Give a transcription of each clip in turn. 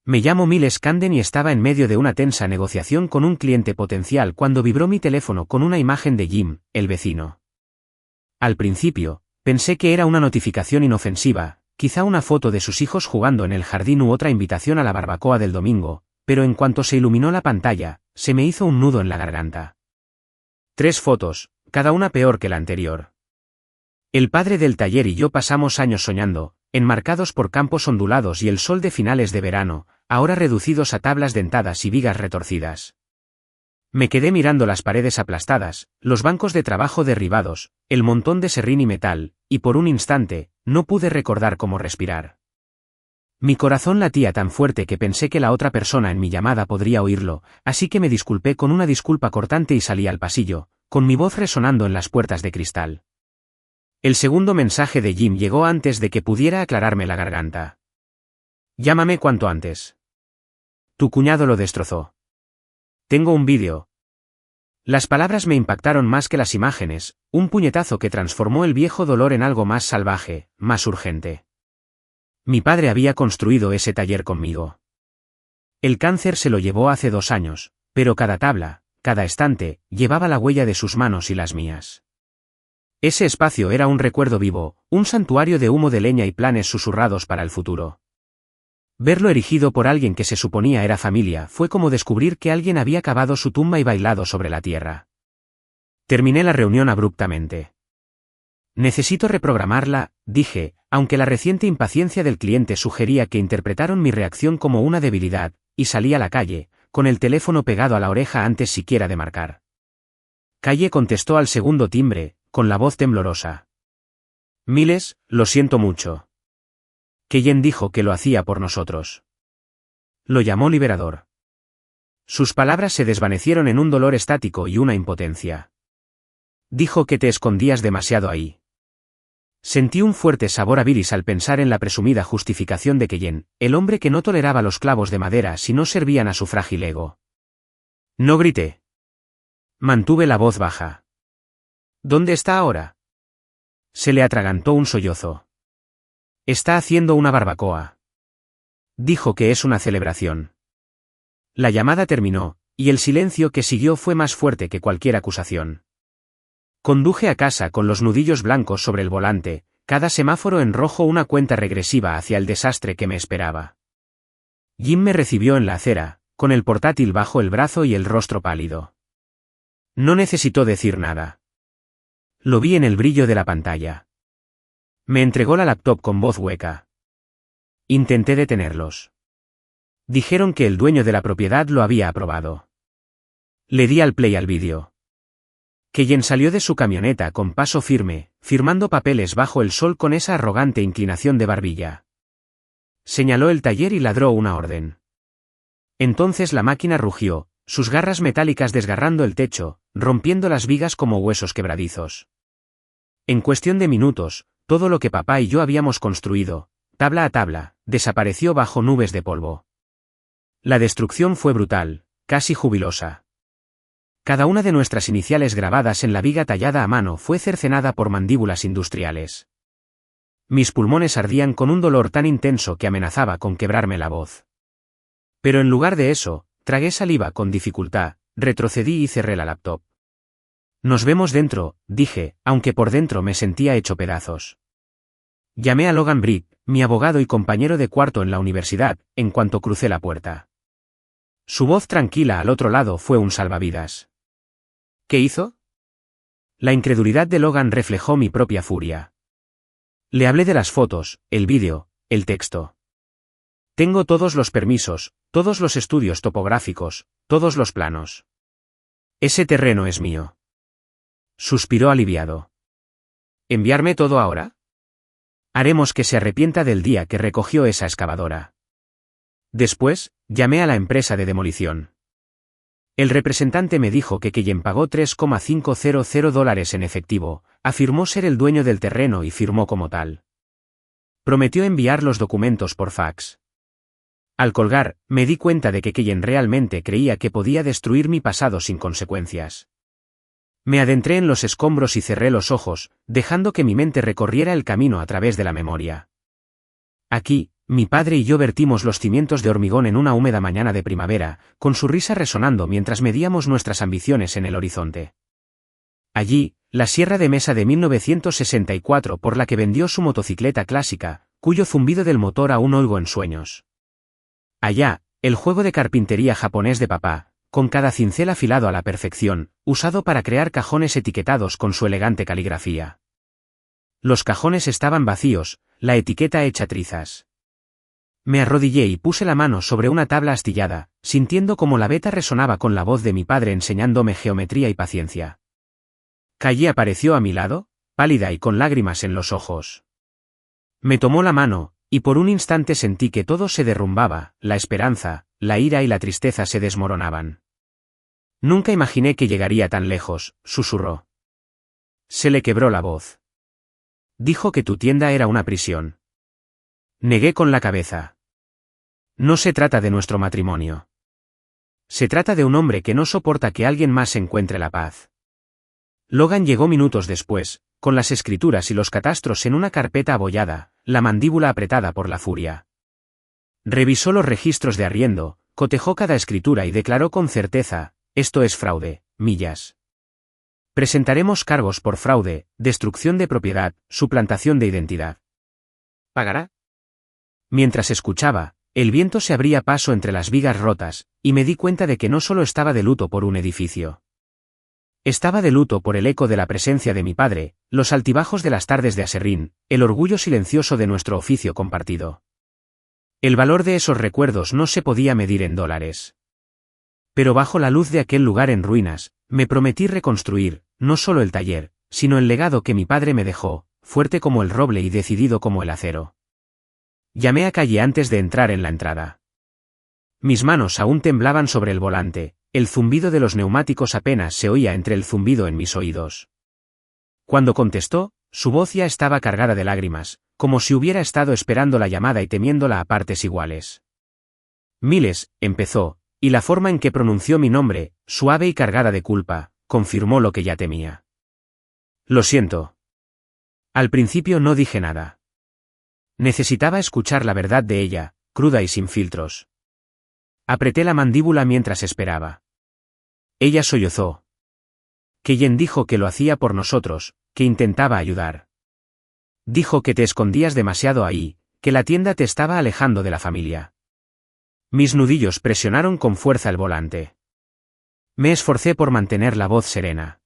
Me llamo Miles Camden y estaba en medio de una tensa negociación con un cliente potencial cuando vibró mi teléfono con una imagen de Jim, el vecino. Al principio, pensé que era una notificación inofensiva, quizá una foto de sus hijos jugando en el jardín u otra invitación a la barbacoa del domingo, pero en cuanto se iluminó la pantalla, se me hizo un nudo en la garganta. 3 fotos, cada una peor que la anterior. El padre del taller y yo pasamos años soñando, enmarcados por campos ondulados y el sol de finales de verano, ahora reducidos a tablas dentadas y vigas retorcidas. Me quedé mirando las paredes aplastadas, los bancos de trabajo derribados, el montón de serrín y metal, y por un instante, no pude recordar cómo respirar. Mi corazón latía tan fuerte que pensé que la otra persona en mi llamada podría oírlo, así que me disculpé con una disculpa cortante y salí al pasillo, con mi voz resonando en las puertas de cristal. El segundo mensaje de Jim llegó antes de que pudiera aclararme la garganta. Llámame cuanto antes. Tu cuñado lo destrozó. Tengo un vídeo. Las palabras me impactaron más que las imágenes, un puñetazo que transformó el viejo dolor en algo más salvaje, más urgente. Mi padre había construido ese taller conmigo. El cáncer se lo llevó hace 2 años, pero cada tabla, cada estante, llevaba la huella de sus manos y las mías. Ese espacio era un recuerdo vivo, un santuario de humo de leña y planes susurrados para el futuro. Verlo erigido por alguien que se suponía era familia fue como descubrir que alguien había cavado su tumba y bailado sobre la tierra. Terminé la reunión abruptamente. Necesito reprogramarla, dije, aunque la reciente impaciencia del cliente sugería que interpretaron mi reacción como una debilidad, y salí a la calle, con el teléfono pegado a la oreja antes siquiera de marcar. Calle contestó al segundo timbre, con la voz temblorosa. Miles, lo siento mucho. Keyen dijo que lo hacía por nosotros. Lo llamó liberador. Sus palabras se desvanecieron en un dolor estático y una impotencia. Dijo que te escondías demasiado ahí. Sentí un fuerte sabor a bilis al pensar en la presumida justificación de Keyen, el hombre que no toleraba los clavos de madera si no servían a su frágil ego. No grité. Mantuve la voz baja. ¿Dónde está ahora? Se le atragantó un sollozo. Está haciendo una barbacoa. Dijo que es una celebración. La llamada terminó, y el silencio que siguió fue más fuerte que cualquier acusación. Conduje a casa con los nudillos blancos sobre el volante, cada semáforo en rojo una cuenta regresiva hacia el desastre que me esperaba. Jim me recibió en la acera, con el portátil bajo el brazo y el rostro pálido. No necesitó decir nada. Lo vi en el brillo de la pantalla. Me entregó la laptop con voz hueca. Intenté detenerlos. Dijeron que el dueño de la propiedad lo había aprobado. Le di al play al vídeo. Keyen salió de su camioneta con paso firme, firmando papeles bajo el sol con esa arrogante inclinación de barbilla. Señaló el taller y ladró una orden. Entonces la máquina rugió, sus garras metálicas desgarrando el techo, rompiendo las vigas como huesos quebradizos. En cuestión de minutos, todo lo que papá y yo habíamos construido, tabla a tabla, desapareció bajo nubes de polvo. La destrucción fue brutal, casi jubilosa. Cada una de nuestras iniciales grabadas en la viga tallada a mano fue cercenada por mandíbulas industriales. Mis pulmones ardían con un dolor tan intenso que amenazaba con quebrarme la voz. Pero en lugar de eso, tragué saliva con dificultad, retrocedí y cerré la laptop. Nos vemos dentro, dije, aunque por dentro me sentía hecho pedazos. Llamé a Logan Brick, mi abogado y compañero de cuarto en la universidad, en cuanto crucé la puerta. Su voz tranquila al otro lado fue un salvavidas. ¿Qué hizo? La incredulidad de Logan reflejó mi propia furia. Le hablé de las fotos, el vídeo, el texto. Tengo todos los permisos, todos los estudios topográficos, todos los planos. Ese terreno es mío. Suspiró aliviado. ¿Enviarme todo ahora? Haremos que se arrepienta del día que recogió esa excavadora. Después, llamé a la empresa de demolición. El representante me dijo que Keyen pagó $3,500 en efectivo, afirmó ser el dueño del terreno y firmó como tal. Prometió enviar los documentos por fax. Al colgar, me di cuenta de que Keyen realmente creía que podía destruir mi pasado sin consecuencias. Me adentré en los escombros y cerré los ojos, dejando que mi mente recorriera el camino a través de la memoria. Aquí, mi padre y yo vertimos los cimientos de hormigón en una húmeda mañana de primavera, con su risa resonando mientras medíamos nuestras ambiciones en el horizonte. Allí, la sierra de mesa de 1964 por la que vendió su motocicleta clásica, cuyo zumbido del motor aún oigo en sueños. Allá, el juego de carpintería japonés de papá, con cada cincel afilado a la perfección, usado para crear cajones etiquetados con su elegante caligrafía. Los cajones estaban vacíos, la etiqueta hecha trizas. Me arrodillé y puse la mano sobre una tabla astillada, sintiendo como la veta resonaba con la voz de mi padre enseñándome geometría y paciencia. Calle apareció a mi lado, pálida y con lágrimas en los ojos. Me tomó la mano, y por un instante sentí que todo se derrumbaba, la esperanza, la ira y la tristeza se desmoronaban. Nunca imaginé que llegaría tan lejos, susurró. Se le quebró la voz. Dijo que tu tienda era una prisión. Negué con la cabeza. No se trata de nuestro matrimonio. Se trata de un hombre que no soporta que alguien más encuentre la paz. Logan llegó minutos después, con las escrituras y los catastros en una carpeta abollada, la mandíbula apretada por la furia. Revisó los registros de arriendo, cotejó cada escritura y declaró con certeza, esto es fraude, Millas. Presentaremos cargos por fraude, destrucción de propiedad, suplantación de identidad. ¿Pagará? Mientras escuchaba, el viento se abría paso entre las vigas rotas, y me di cuenta de que no solo estaba de luto por un edificio. Estaba de luto por el eco de la presencia de mi padre, los altibajos de las tardes de Aserrín, el orgullo silencioso de nuestro oficio compartido. El valor de esos recuerdos no se podía medir en dólares. Pero bajo la luz de aquel lugar en ruinas, me prometí reconstruir, no solo el taller, sino el legado que mi padre me dejó, fuerte como el roble y decidido como el acero. Llamé a Calle antes de entrar en la entrada. Mis manos aún temblaban sobre el volante, el zumbido de los neumáticos apenas se oía entre el zumbido en mis oídos. Cuando contestó, su voz ya estaba cargada de lágrimas, como si hubiera estado esperando la llamada y temiéndola a partes iguales. Miles, empezó, y la forma en que pronunció mi nombre, suave y cargada de culpa, confirmó lo que ya temía. Lo siento. Al principio no dije nada. Necesitaba escuchar la verdad de ella, cruda y sin filtros. Apreté la mandíbula mientras esperaba. Ella sollozó. Keyen dijo que lo hacía por nosotros, que intentaba ayudar. Dijo que te escondías demasiado ahí, que la tienda te estaba alejando de la familia. Mis nudillos presionaron con fuerza el volante. Me esforcé por mantener la voz serena.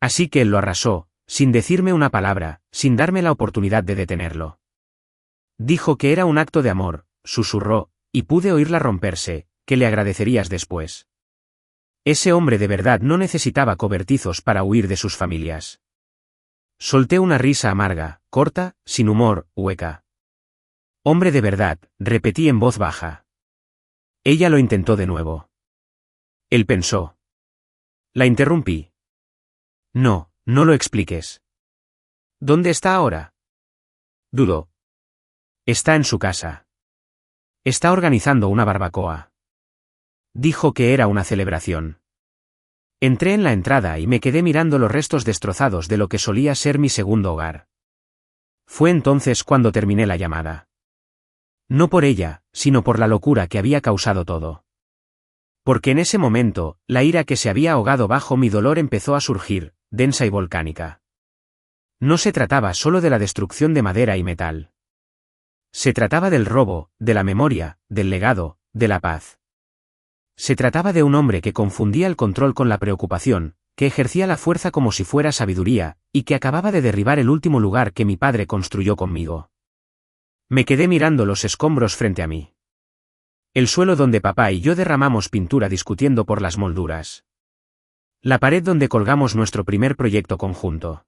Así que él lo arrasó, sin decirme una palabra, sin darme la oportunidad de detenerlo. Dijo que era un acto de amor, susurró, y pude oírla romperse, que le agradecerías después. Ese hombre de verdad no necesitaba cobertizos para huir de sus familias. Solté una risa amarga, corta, sin humor, hueca. Hombre de verdad, repetí en voz baja. Ella lo intentó de nuevo. Él pensó. La interrumpí. No, no lo expliques. ¿Dónde está ahora? Dudó. Está en su casa. Está organizando una barbacoa. Dijo que era una celebración. Entré en la entrada y me quedé mirando los restos destrozados de lo que solía ser mi segundo hogar. Fue entonces cuando terminé la llamada. No por ella, sino por la locura que había causado todo. Porque en ese momento, la ira que se había ahogado bajo mi dolor empezó a surgir, densa y volcánica. No se trataba solo de la destrucción de madera y metal. Se trataba del robo, de la memoria, del legado, de la paz. Se trataba de un hombre que confundía el control con la preocupación, que ejercía la fuerza como si fuera sabiduría, y que acababa de derribar el último lugar que mi padre construyó conmigo. Me quedé mirando los escombros frente a mí. El suelo donde papá y yo derramamos pintura discutiendo por las molduras. La pared donde colgamos nuestro primer proyecto conjunto.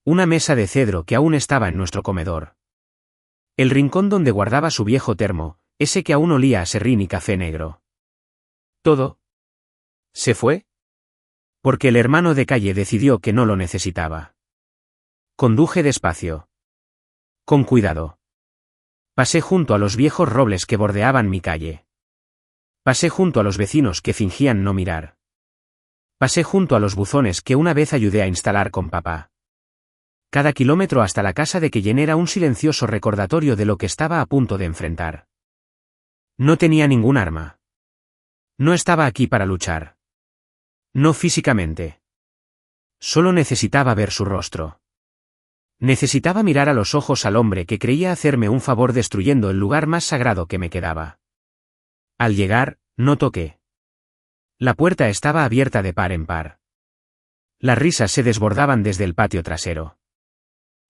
Una mesa de cedro que aún estaba en nuestro comedor. El rincón donde guardaba su viejo termo, ese que aún olía a serrín y café negro. ¿Todo? ¿Se fue? Porque el hermano de Calle decidió que no lo necesitaba. Conduje despacio. Con cuidado. Pasé junto a los viejos robles que bordeaban mi calle. Pasé junto a los vecinos que fingían no mirar. Pasé junto a los buzones que una vez ayudé a instalar con papá. Cada kilómetro hasta la casa de Keyen era un silencioso recordatorio de lo que estaba a punto de enfrentar. No tenía ningún arma. No estaba aquí para luchar. No físicamente. Solo necesitaba ver su rostro. Necesitaba mirar a los ojos al hombre que creía hacerme un favor destruyendo el lugar más sagrado que me quedaba. Al llegar, no toqué. La puerta estaba abierta de par en par. Las risas se desbordaban desde el patio trasero.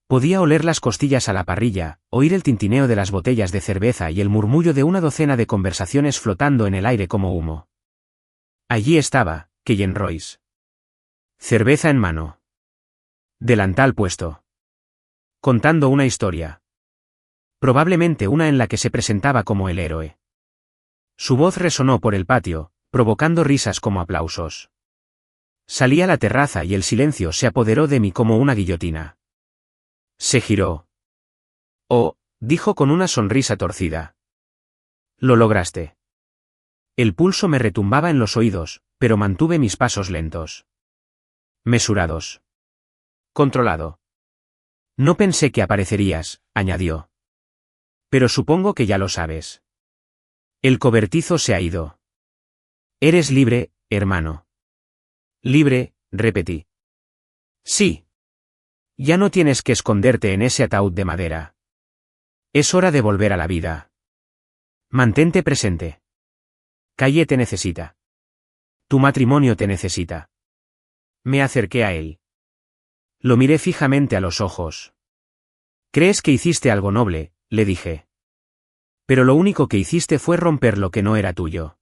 Podía oler las costillas a la parrilla, oír el tintineo de las botellas de cerveza y el murmullo de una docena de conversaciones flotando en el aire como humo. Allí estaba, Keyen Royce. Cerveza en mano. Delantal puesto. Contando una historia. Probablemente una en la que se presentaba como el héroe. Su voz resonó por el patio, provocando risas como aplausos. Salí a la terraza y el silencio se apoderó de mí como una guillotina. Se giró. Oh, dijo con una sonrisa torcida. Lo lograste. El pulso me retumbaba en los oídos, pero mantuve mis pasos lentos. Mesurados. Controlado. No pensé que aparecerías, añadió. Pero supongo que ya lo sabes. El cobertizo se ha ido. Eres libre, hermano. Libre, repetí. Sí. Ya no tienes que esconderte en ese ataúd de madera. Es hora de volver a la vida. Mantente presente. Calle te necesita. Tu matrimonio te necesita. Me acerqué a él. Lo miré fijamente a los ojos. ¿Crees que hiciste algo noble?, le dije. Pero lo único que hiciste fue romper lo que no era tuyo.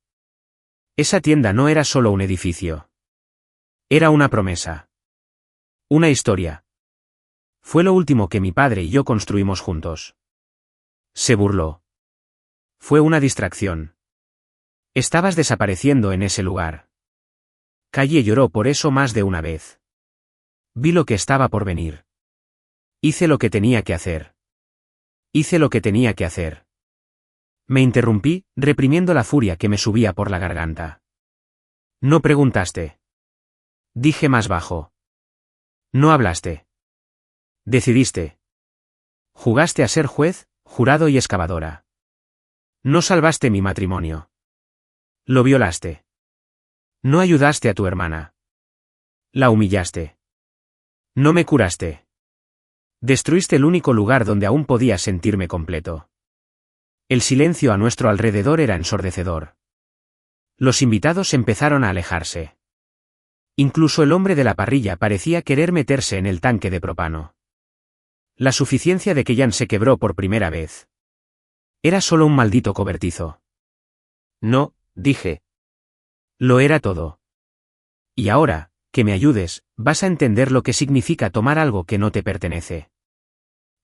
Esa tienda no era solo un edificio. Era una promesa. Una historia. Fue lo último que mi padre y yo construimos juntos. Se burló. Fue una distracción. Estabas desapareciendo en ese lugar. Calle lloró por eso más de una vez. Vi lo que estaba por venir. Hice lo que tenía que hacer. Hice lo que tenía que hacer. Me interrumpí, reprimiendo la furia que me subía por la garganta. No preguntaste. Dije más bajo. No hablaste. Decidiste. Jugaste a ser juez, jurado y excavadora. No salvaste mi matrimonio. Lo violaste. No ayudaste a tu hermana. La humillaste. No me curaste. Destruiste el único lugar donde aún podía sentirme completo. El silencio a nuestro alrededor era ensordecedor. Los invitados empezaron a alejarse. Incluso el hombre de la parrilla parecía querer meterse en el tanque de propano. La suficiencia de Keyen se quebró por primera vez. Era solo un maldito cobertizo. No, dije. Lo era todo. Y ahora, que me ayudes, vas a entender lo que significa tomar algo que no te pertenece.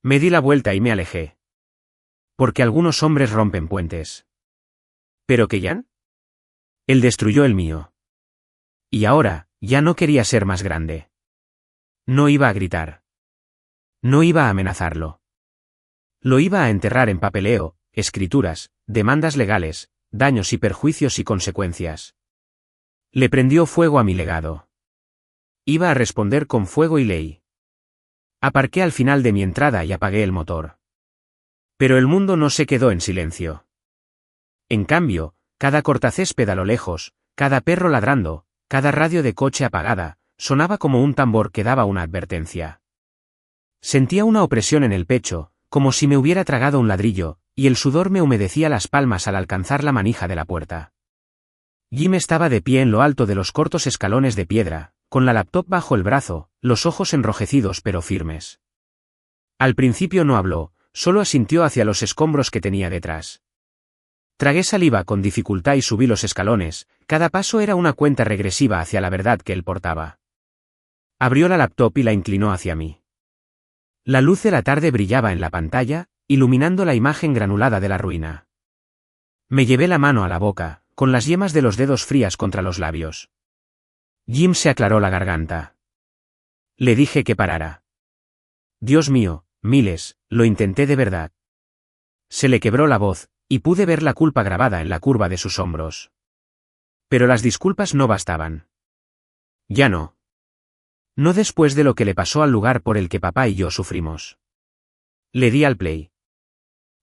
Me di la vuelta y me alejé. Porque algunos hombres rompen puentes. ¿Pero Keyen? Él destruyó el mío. Y ahora, ya no quería ser más grande. No iba a gritar. No iba a amenazarlo. Lo iba a enterrar en papeleo, escrituras, demandas legales, daños y perjuicios y consecuencias. Le prendió fuego a mi legado. Iba a responder con fuego y ley. Aparqué al final de mi entrada y apagué el motor. Pero el mundo no se quedó en silencio. En cambio, cada cortacésped a lo lejos, cada perro ladrando, cada radio de coche apagada, sonaba como un tambor que daba una advertencia. Sentía una opresión en el pecho, como si me hubiera tragado un ladrillo, y el sudor me humedecía las palmas al alcanzar la manija de la puerta. Jim estaba de pie en lo alto de los cortos escalones de piedra, con la laptop bajo el brazo, los ojos enrojecidos pero firmes. Al principio no habló, solo asintió hacia los escombros que tenía detrás. Tragué saliva con dificultad y subí los escalones, cada paso era una cuenta regresiva hacia la verdad que él portaba. Abrió la laptop y la inclinó hacia mí. La luz de la tarde brillaba en la pantalla, iluminando la imagen granulada de la ruina. Me llevé la mano a la boca, con las yemas de los dedos frías contra los labios. Jim se aclaró la garganta. Le dije que parara. Dios mío, Miles, lo intenté de verdad. Se le quebró la voz, y pude ver la culpa grabada en la curva de sus hombros. Pero las disculpas no bastaban. Ya no. No después de lo que le pasó al lugar por el que papá y yo sufrimos. Le di al play.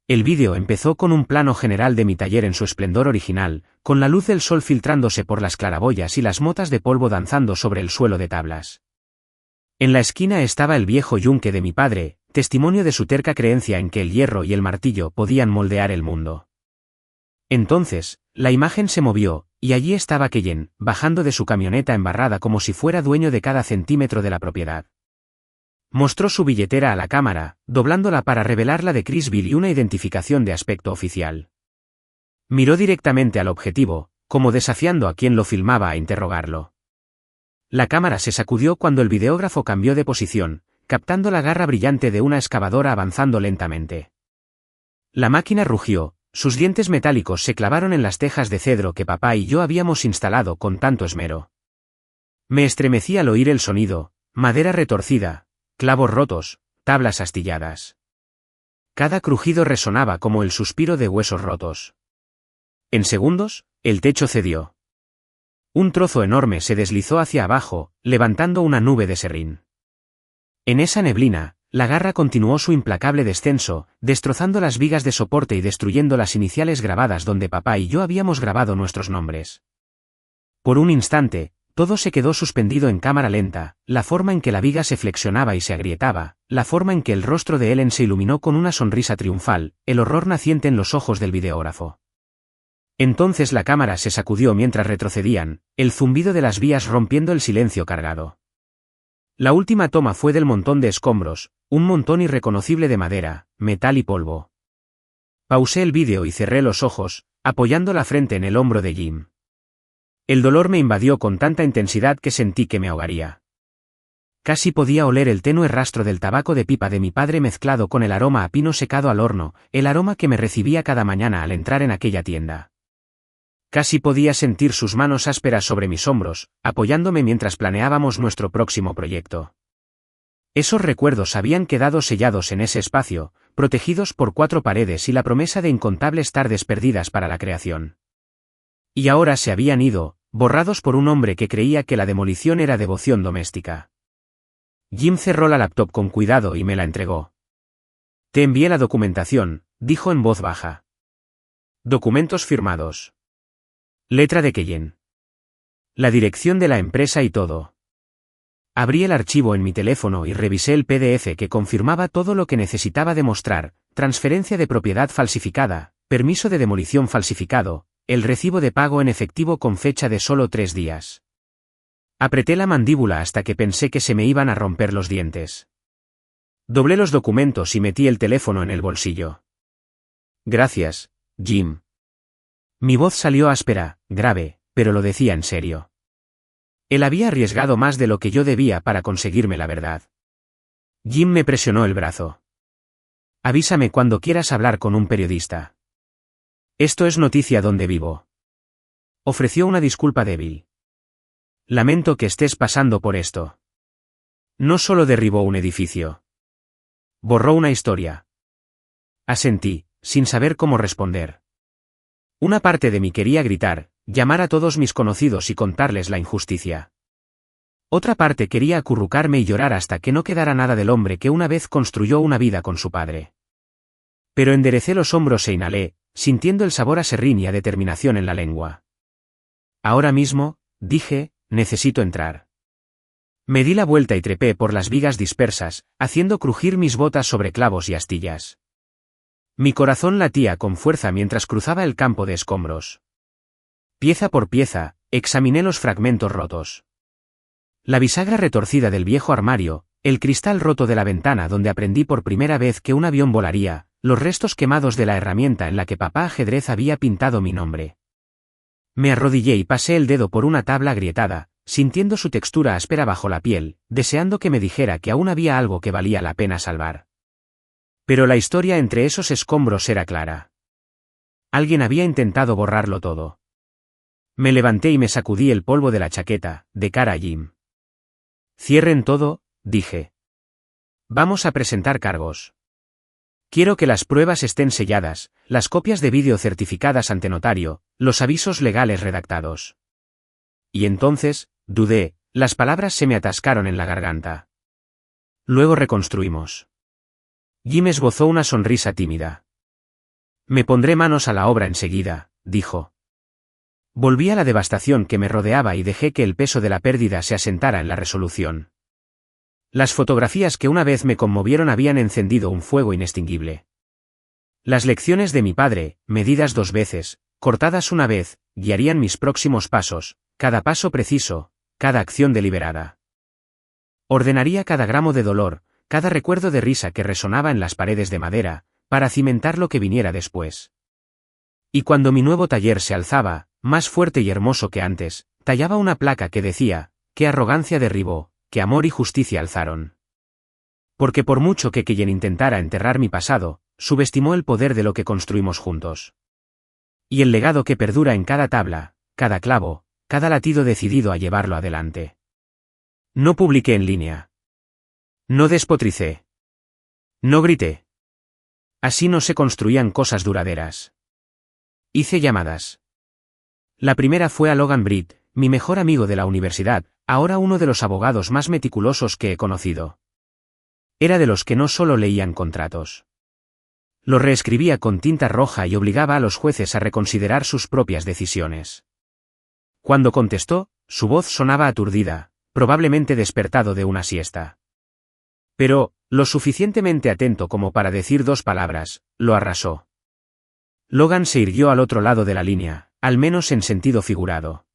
El vídeo empezó con un plano general de mi taller en su esplendor original, con la luz del sol filtrándose por las claraboyas y las motas de polvo danzando sobre el suelo de tablas. En la esquina estaba el viejo yunque de mi padre, testimonio de su terca creencia en que el hierro y el martillo podían moldear el mundo. Entonces, la imagen se movió, y allí estaba Keyen, bajando de su camioneta embarrada como si fuera dueño de cada centímetro de la propiedad. Mostró su billetera a la cámara, doblándola para revelar la de Chris Bill y una identificación de aspecto oficial. Miró directamente al objetivo, como desafiando a quien lo filmaba a interrogarlo. La cámara se sacudió cuando el videógrafo cambió de posición, captando la garra brillante de una excavadora avanzando lentamente. La máquina rugió, sus dientes metálicos se clavaron en las tejas de cedro que papá y yo habíamos instalado con tanto esmero. Me estremecí al oír el sonido, madera retorcida, clavos rotos, tablas astilladas. Cada crujido resonaba como el suspiro de huesos rotos. En segundos, el techo cedió. Un trozo enorme se deslizó hacia abajo, levantando una nube de serrín. En esa neblina, la garra continuó su implacable descenso, destrozando las vigas de soporte y destruyendo las iniciales grabadas donde papá y yo habíamos grabado nuestros nombres. Por un instante, todo se quedó suspendido en cámara lenta, la forma en que la viga se flexionaba y se agrietaba, la forma en que el rostro de Ellen se iluminó con una sonrisa triunfal, el horror naciente en los ojos del videógrafo. Entonces la cámara se sacudió mientras retrocedían, el zumbido de las vías rompiendo el silencio cargado. La última toma fue del montón de escombros, un montón irreconocible de madera, metal y polvo. Pausé el vídeo y cerré los ojos, apoyando la frente en el hombro de Jim. El dolor me invadió con tanta intensidad que sentí que me ahogaría. Casi podía oler el tenue rastro del tabaco de pipa de mi padre mezclado con el aroma a pino secado al horno, el aroma que me recibía cada mañana al entrar en aquella tienda. Casi podía sentir sus manos ásperas sobre mis hombros, apoyándome mientras planeábamos nuestro próximo proyecto. Esos recuerdos habían quedado sellados en ese espacio, protegidos por 4 paredes y la promesa de incontables tardes perdidas para la creación. Y ahora se habían ido, borrados por un hombre que creía que la demolición era devoción doméstica. Jim cerró la laptop con cuidado y me la entregó. Te envié la documentación, dijo en voz baja. Documentos firmados. Letra de Keyen. La dirección de la empresa y todo. Abrí el archivo en mi teléfono y revisé el PDF que confirmaba todo lo que necesitaba demostrar: transferencia de propiedad falsificada, permiso de demolición falsificado, el recibo de pago en efectivo con fecha de solo 3 días. Apreté la mandíbula hasta que pensé que se me iban a romper los dientes. Doblé los documentos y metí el teléfono en el bolsillo. Gracias, Jim. Mi voz salió áspera, grave, pero lo decía en serio. Él había arriesgado más de lo que yo debía para conseguirme la verdad. Jim me presionó el brazo. Avísame cuando quieras hablar con un periodista. Esto es noticia donde vivo. Ofreció una disculpa débil. Lamento que estés pasando por esto. No solo derribó un edificio. Borró una historia. Asentí, sin saber cómo responder. Una parte de mí quería gritar, llamar a todos mis conocidos y contarles la injusticia. Otra parte quería acurrucarme y llorar hasta que no quedara nada del hombre que una vez construyó una vida con su padre. Pero enderecé los hombros e inhalé, sintiendo el sabor a serrín y a determinación en la lengua. Ahora mismo, dije, necesito entrar. Me di la vuelta y trepé por las vigas dispersas, haciendo crujir mis botas sobre clavos y astillas. Mi corazón latía con fuerza mientras cruzaba el campo de escombros. Pieza por pieza, examiné los fragmentos rotos. La bisagra retorcida del viejo armario, el cristal roto de la ventana donde aprendí por primera vez que un avión volaría, los restos quemados de la herramienta en la que papá ajedrez había pintado mi nombre. Me arrodillé y pasé el dedo por una tabla agrietada, sintiendo su textura áspera bajo la piel, deseando que me dijera que aún había algo que valía la pena salvar. Pero la historia entre esos escombros era clara. Alguien había intentado borrarlo todo. Me levanté y me sacudí el polvo de la chaqueta, de cara a Jim. Cierren todo, dije. Vamos a presentar cargos. Quiero que las pruebas estén selladas, las copias de vídeo certificadas ante notario, los avisos legales redactados. Y entonces, dudé, Las palabras se me atascaron en la garganta. Luego reconstruimos. Jim esbozó una sonrisa tímida. Me pondré manos a la obra enseguida, dijo. Volví a la devastación que me rodeaba y dejé que el peso de la pérdida se asentara en la resolución. Las fotografías que una vez me conmovieron habían encendido un fuego inextinguible. Las lecciones de mi padre, medidas 2 veces, cortadas una vez, guiarían mis próximos pasos, cada paso preciso, cada acción deliberada. Ordenaría cada gramo de dolor, cada recuerdo de risa que resonaba en las paredes de madera, para cimentar lo que viniera después. Y cuando mi nuevo taller se alzaba, más fuerte y hermoso que antes, tallaba una placa que decía, qué arrogancia derribó, qué amor y justicia alzaron. Porque por mucho que quien intentara enterrar mi pasado, subestimó el poder de lo que construimos juntos. Y el legado que perdura en cada tabla, cada clavo, cada latido decidido a llevarlo adelante. No publiqué en línea. No despotricé. No grité. Así no se construían cosas duraderas. Hice llamadas. La primera fue a Logan Britt, mi mejor amigo de la universidad, ahora uno de los abogados más meticulosos que he conocido. Era de los que no solo leían contratos. Los reescribía con tinta roja y obligaba a los jueces a reconsiderar sus propias decisiones. Cuando contestó, su voz sonaba aturdida, probablemente despertado de una siesta. Pero, lo suficientemente atento como para decir 2 palabras, lo arrasó. Logan se irguió al otro lado de la línea, al menos en sentido figurado.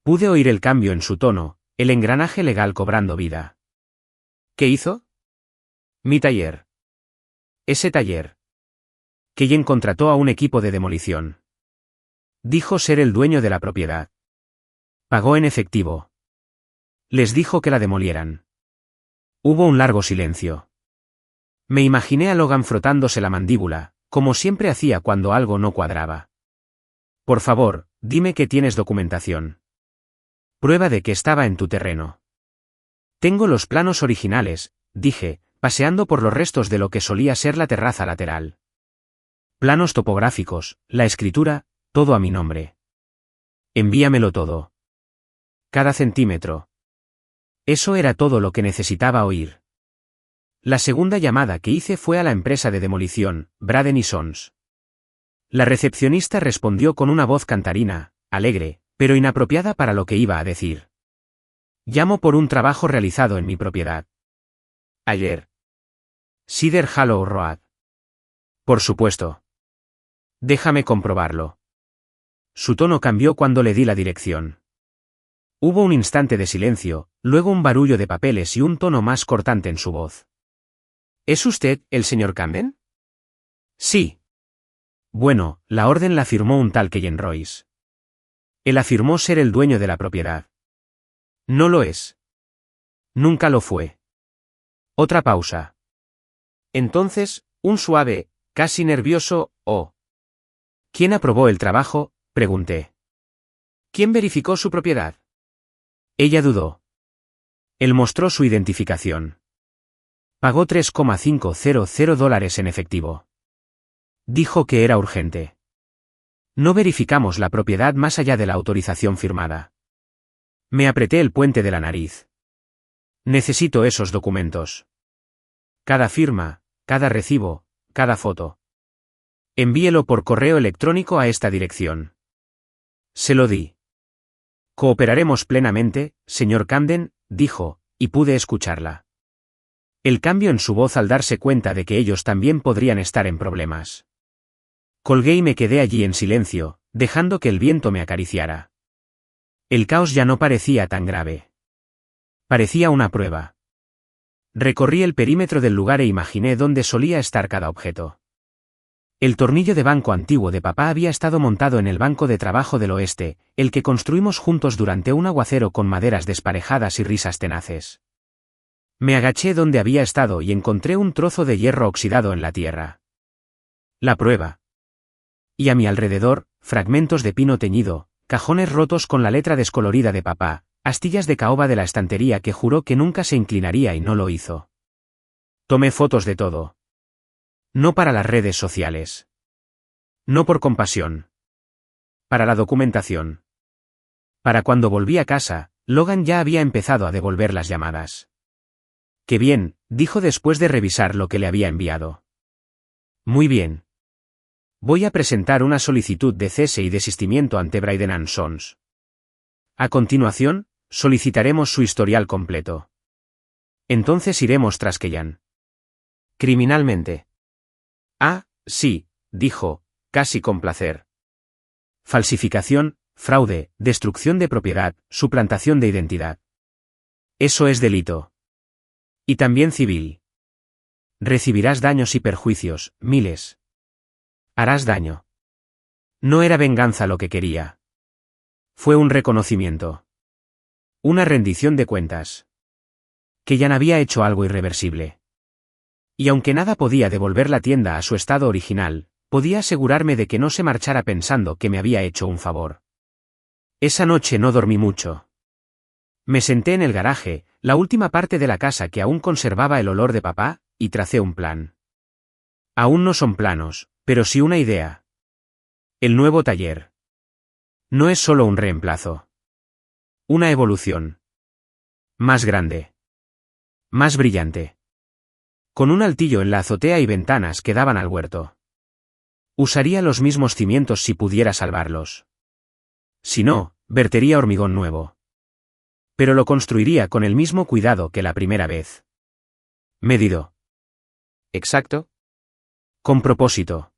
Pude oír el cambio en su tono, el engranaje legal cobrando vida. ¿Qué hizo? Mi taller. Ese taller. Quien contrató a un equipo de demolición. Dijo ser el dueño de la propiedad. Pagó en efectivo. Les dijo que la demolieran. Hubo un largo silencio. Me imaginé a Logan frotándose la mandíbula, como siempre hacía cuando algo no cuadraba. Por favor, dime que tienes documentación. Prueba de que estaba en tu terreno. Tengo los planos originales, dije, paseando por los restos de lo que solía ser la terraza lateral. Planos topográficos, la escritura, todo a mi nombre. Envíamelo todo. Cada centímetro. Eso era todo lo que necesitaba oír. La segunda llamada que hice fue a la empresa de demolición, Braden & Sons. La recepcionista respondió con una voz cantarina, alegre, pero inapropiada para lo que iba a decir. Llamo por un trabajo realizado en mi propiedad. Ayer. Cedar Hollow Road. Por supuesto. Déjame comprobarlo. Su tono cambió cuando le di la dirección. Hubo un instante de silencio, luego un barullo de papeles y un tono más cortante en su voz. ¿Es usted el señor Camden? Sí. Bueno, la orden la firmó un tal Kellen Royce. Él afirmó ser el dueño de la propiedad. No lo es. Nunca lo fue. Otra pausa. Entonces, un suave, casi nervioso, oh. ¿Quién aprobó el trabajo?, pregunté. ¿Quién verificó su propiedad? Ella dudó. Él mostró su identificación. Pagó $3,500 en efectivo. Dijo que era urgente. No verificamos la propiedad más allá de la autorización firmada. Me apreté el puente de la nariz. Necesito esos documentos. Cada firma, cada recibo, cada foto. Envíelo por correo electrónico a esta dirección. Se lo di. Cooperaremos plenamente, señor Camden, dijo, y pude escucharla. El cambio en su voz al darse cuenta de que ellos también podrían estar en problemas. Colgué y me quedé allí en silencio, dejando que el viento me acariciara. El caos ya no parecía tan grave. Parecía una prueba. Recorrí el perímetro del lugar e imaginé dónde solía estar cada objeto. El tornillo de banco antiguo de papá había estado montado en el banco de trabajo del oeste, el que construimos juntos durante un aguacero con maderas desparejadas y risas tenaces. Me agaché donde había estado y encontré un trozo de hierro oxidado en la tierra. La prueba. Y a mi alrededor, fragmentos de pino teñido, cajones rotos con la letra descolorida de papá, astillas de caoba de la estantería que juró que nunca se inclinaría y no lo hizo. Tomé fotos de todo. No para las redes sociales. No por compasión. Para la documentación. Para cuando volví a casa, Logan ya había empezado a devolver las llamadas. «Qué bien», dijo después de revisar lo que le había enviado. «Muy bien. Voy a presentar una solicitud de cese y desistimiento ante Bryden & Sons. A continuación, solicitaremos su historial completo. Entonces iremos tras Kellyan. Criminalmente». «Ah, sí», dijo, casi con placer. «Falsificación, fraude, destrucción de propiedad, suplantación de identidad. Eso es delito. Y también civil. Recibirás daños y perjuicios, miles. Harás daño». No era venganza lo que quería. Fue un reconocimiento. Una rendición de cuentas. Kellyan había hecho algo irreversible. Y aunque nada podía devolver la tienda a su estado original, podía asegurarme de que no se marchara pensando que me había hecho un favor. Esa noche no dormí mucho. Me senté en el garaje, la última parte de la casa que aún conservaba el olor de papá, y tracé un plan. Aún no son planos, pero sí una idea. El nuevo taller. No es solo un reemplazo. Una evolución. Más grande. Más brillante. Con un altillo en la azotea y ventanas que daban al huerto. Usaría los mismos cimientos si pudiera salvarlos. Si no, vertería hormigón nuevo. Pero lo construiría con el mismo cuidado que la primera vez. Medido. Exacto. Con propósito.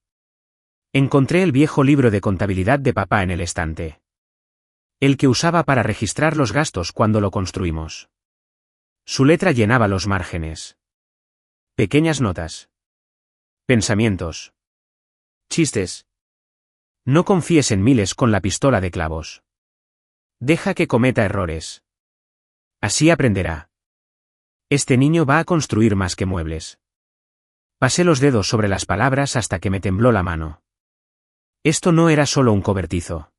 Encontré el viejo libro de contabilidad de papá en el estante. El que usaba para registrar los gastos cuando lo construimos. Su letra llenaba los márgenes. Pequeñas notas. Pensamientos. Chistes. No confíes en Miles con la pistola de clavos. Deja que cometa errores. Así aprenderá. Este niño va a construir más que muebles. Pasé los dedos sobre las palabras hasta que me tembló la mano. Esto no era solo un cobertizo.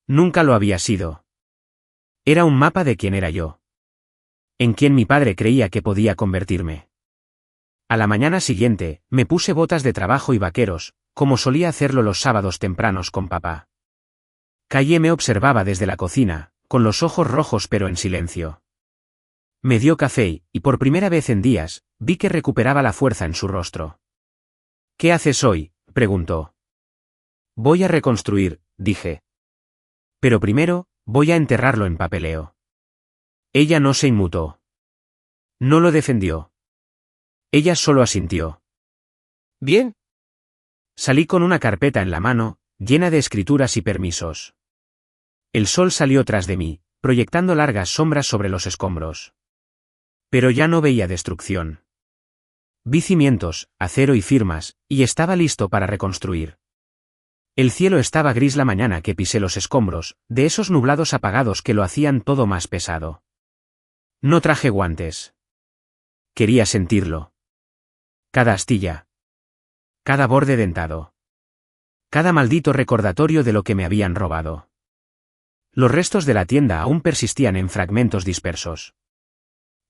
Nunca lo había sido. Era un mapa de quién era yo. En quién mi padre creía que podía convertirme. A la mañana siguiente, me puse botas de trabajo y vaqueros, como solía hacerlo los sábados tempranos con papá. Calle me observaba desde la cocina, con los ojos rojos pero en silencio. Me dio café y por primera vez en días, vi que recuperaba la fuerza en su rostro. «¿Qué haces hoy?», preguntó. «Voy a reconstruir», dije. «Pero primero, voy a enterrarlo en papeleo». Ella no se inmutó. No lo defendió. Ella solo asintió. «Bien». Salí con una carpeta en la mano, llena de escrituras y permisos. El sol salió tras de mí, proyectando largas sombras sobre los escombros. Pero ya no veía destrucción. Vi cimientos, acero y firmas, y estaba listo para reconstruir. El cielo estaba gris la mañana que pisé los escombros, de esos nublados apagados que lo hacían todo más pesado. No traje guantes. Quería sentirlo. Cada astilla. Cada borde dentado. Cada maldito recordatorio de lo que me habían robado. Los restos de la tienda aún persistían en fragmentos dispersos.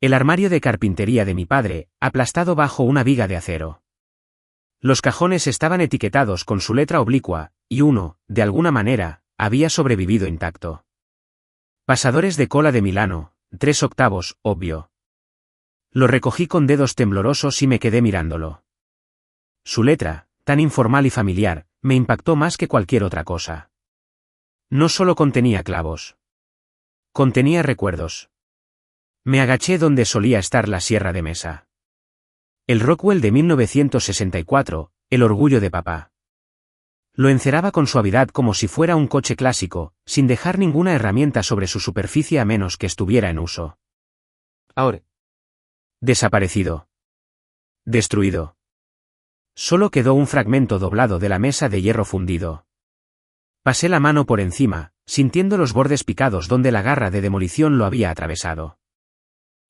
El armario de carpintería de mi padre, aplastado bajo una viga de acero. Los cajones estaban etiquetados con su letra oblicua, y uno, de alguna manera, había sobrevivido intacto. Pasadores de cola de Milano, 3 octavos, obvio. Lo recogí con dedos temblorosos y me quedé mirándolo. Su letra, tan informal y familiar, me impactó más que cualquier otra cosa. No solo contenía clavos. Contenía recuerdos. Me agaché donde solía estar la sierra de mesa. El Rockwell de 1964, el orgullo de papá. Lo enceraba con suavidad como si fuera un coche clásico, sin dejar ninguna herramienta sobre su superficie a menos que estuviera en uso. Ahora. Desaparecido. Destruido. Solo quedó un fragmento doblado de la mesa de hierro fundido. Pasé la mano por encima, sintiendo los bordes picados donde la garra de demolición lo había atravesado.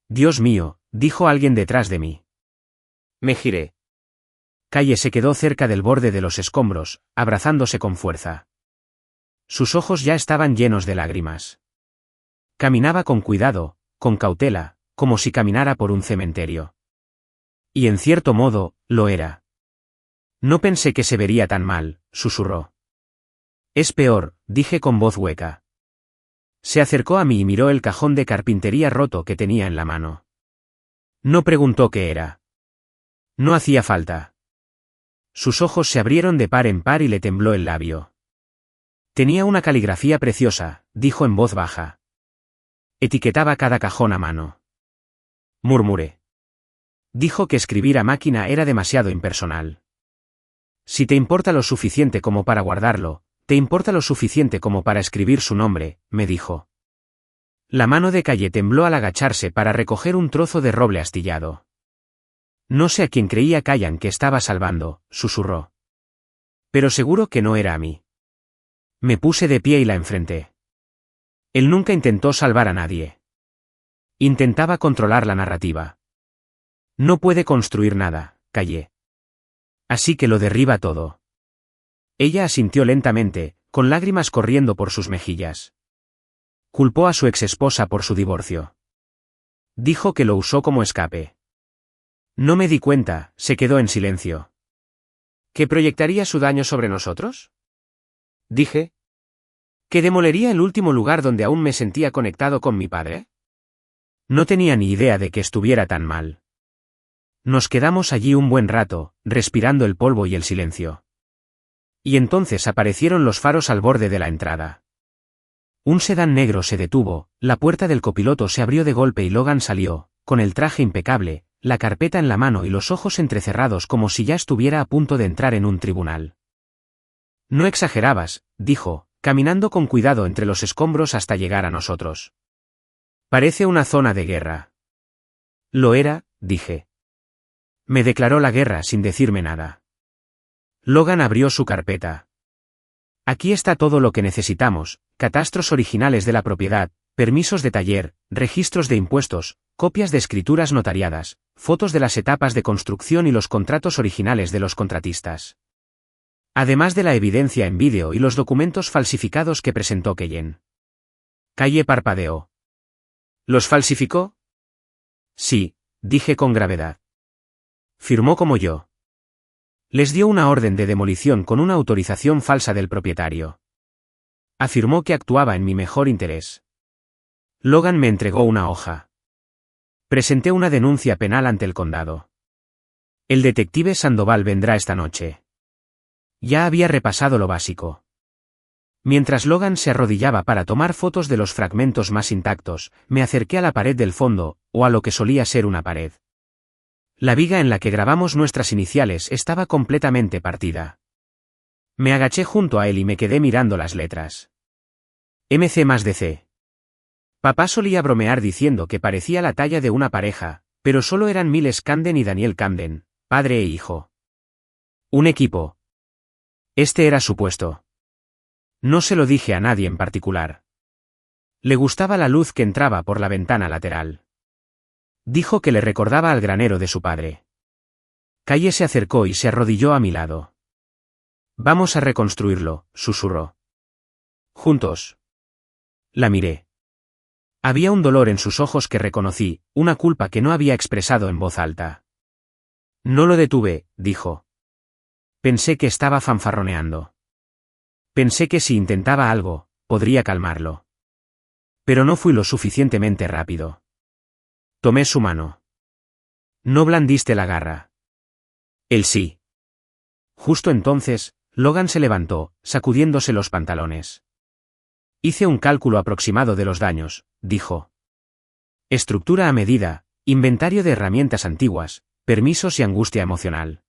«Dios mío», dijo alguien detrás de mí. Me giré. Calle se quedó cerca del borde de los escombros, abrazándose con fuerza. Sus ojos ya estaban llenos de lágrimas. Caminaba con cuidado, con cautela, como si caminara por un cementerio. Y en cierto modo, lo era. «No pensé que se vería tan mal», susurró. «Es peor», dije con voz hueca. Se acercó a mí y miró el cajón de carpintería roto que tenía en la mano. No preguntó qué era. No hacía falta. Sus ojos se abrieron de par en par y le tembló el labio. Tenía una caligrafía preciosa, dijo en voz baja. Etiquetaba cada cajón a mano. Murmuré. Dijo que escribir a máquina era demasiado impersonal. Si te importa lo suficiente como para guardarlo, te importa lo suficiente como para escribir su nombre, me dijo. La mano de Calle tembló al agacharse para recoger un trozo de roble astillado. No sé a quién creía Callan que estaba salvando, susurró. Pero seguro que no era a mí. Me puse de pie y la enfrenté. Él nunca intentó salvar a nadie. Intentaba controlar la narrativa. No puede construir nada, Calle. Así que lo derriba todo. Ella asintió lentamente, con lágrimas corriendo por sus mejillas. Culpó a su exesposa por su divorcio. Dijo que lo usó como escape. No me di cuenta, se quedó en silencio. ¿Que proyectaría su daño sobre nosotros? Dije. ¿Que demolería el último lugar donde aún me sentía conectado con mi padre? No tenía ni idea de que estuviera tan mal. Nos quedamos allí un buen rato, respirando el polvo y el silencio. Y entonces aparecieron los faros al borde de la entrada. Un sedán negro se detuvo, la puerta del copiloto se abrió de golpe y Logan salió, con el traje impecable, la carpeta en la mano y los ojos entrecerrados como si ya estuviera a punto de entrar en un tribunal. No exagerabas, dijo, caminando con cuidado entre los escombros hasta llegar a nosotros. Parece una zona de guerra. Lo era, dije. Me declaró la guerra sin decirme nada. Logan abrió su carpeta. Aquí está todo lo que necesitamos: catastros originales de la propiedad, permisos de taller, registros de impuestos, copias de escrituras notariadas, fotos de las etapas de construcción y los contratos originales de los contratistas. Además de la evidencia en vídeo y los documentos falsificados que presentó Keyen. Calle parpadeó. ¿Los falsificó? Sí, dije con gravedad. Firmó como yo. Les dio una orden de demolición con una autorización falsa del propietario. Afirmó que actuaba en mi mejor interés. Logan me entregó una hoja. Presenté una denuncia penal ante el condado. El detective Sandoval vendrá esta noche. Ya había repasado lo básico. Mientras Logan se arrodillaba para tomar fotos de los fragmentos más intactos, me acerqué a la pared del fondo, o a lo que solía ser una pared. La viga en la que grabamos nuestras iniciales estaba completamente partida. Me agaché junto a él y me quedé mirando las letras. MC más DC. Papá solía bromear diciendo que parecía la talla de una pareja, pero solo eran Miles Camden y Daniel Camden, padre e hijo. Un equipo. Este era su puesto. No se lo dije a nadie en particular. Le gustaba la luz que entraba por la ventana lateral. Dijo que le recordaba al granero de su padre. Calle se acercó y se arrodilló a mi lado. Vamos a reconstruirlo, susurró. Juntos. La miré. Había un dolor en sus ojos que reconocí, una culpa que no había expresado en voz alta. No lo detuve, dijo. Pensé que estaba fanfarroneando. Pensé que si intentaba algo, podría calmarlo. Pero no fui lo suficientemente rápido. Tomé su mano. No blandiste la garra. Él sí. Justo entonces, Logan se levantó, sacudiéndose los pantalones. Hice un cálculo aproximado de los daños, dijo. Estructura a medida, inventario de herramientas antiguas, permisos y angustia emocional.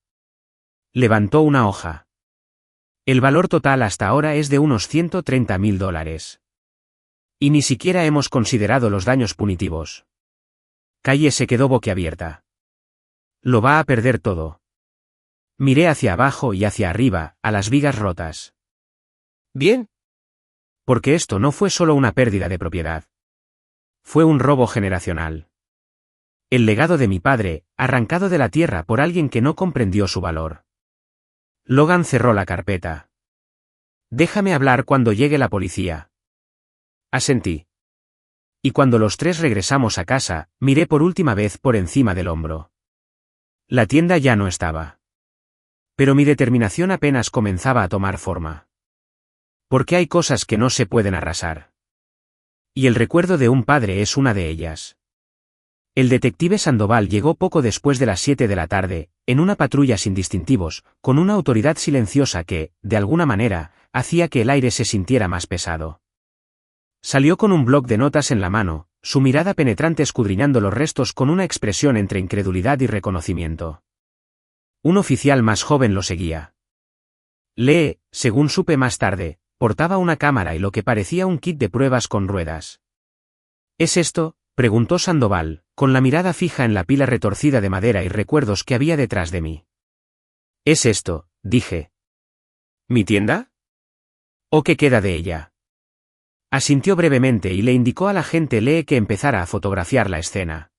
Levantó una hoja. El valor total hasta ahora es de unos $130.000. Y ni siquiera hemos considerado los daños punitivos. Calle se quedó boquiabierta. Lo va a perder todo. Miré hacia abajo y hacia arriba, a las vigas rotas. Bien. Porque esto no fue solo una pérdida de propiedad. Fue un robo generacional. El legado de mi padre, arrancado de la tierra por alguien que no comprendió su valor. Logan cerró la carpeta. Déjame hablar cuando llegue la policía. Asentí. Y cuando los tres regresamos a casa, miré por última vez por encima del hombro. La tienda ya no estaba. Pero mi determinación apenas comenzaba a tomar forma. Porque hay cosas que no se pueden arrasar. Y el recuerdo de un padre es una de ellas. El detective Sandoval llegó poco después de las 7 de la tarde, en una patrulla sin distintivos, con una autoridad silenciosa que, de alguna manera, hacía que el aire se sintiera más pesado. Salió con un bloc de notas en la mano, su mirada penetrante escudriñando los restos con una expresión entre incredulidad y reconocimiento. Un oficial más joven lo seguía. Lee, según supe más tarde, portaba una cámara y lo que parecía un kit de pruebas con ruedas. ¿Es esto?, preguntó Sandoval, con la mirada fija en la pila retorcida de madera y recuerdos que había detrás de mí. «Es esto», dije. «¿Mi tienda? ¿O qué queda de ella?» Asintió brevemente y le indicó al agente Lee que empezara a fotografiar la escena.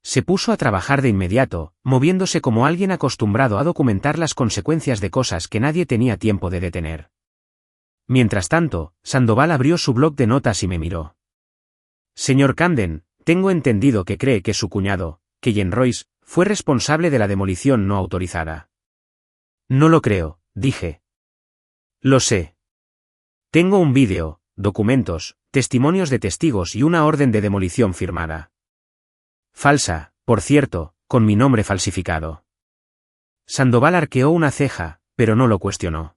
Se puso a trabajar de inmediato, moviéndose como alguien acostumbrado a documentar las consecuencias de cosas que nadie tenía tiempo de detener. Mientras tanto, Sandoval abrió su bloc de notas y me miró. «Señor Camden, tengo entendido que cree que su cuñado, Kellen Royce, fue responsable de la demolición no autorizada». «No lo creo», dije. «Lo sé. Tengo un vídeo, documentos, testimonios de testigos y una orden de demolición firmada. Falsa, por cierto, con mi nombre falsificado». Sandoval arqueó una ceja, pero no lo cuestionó.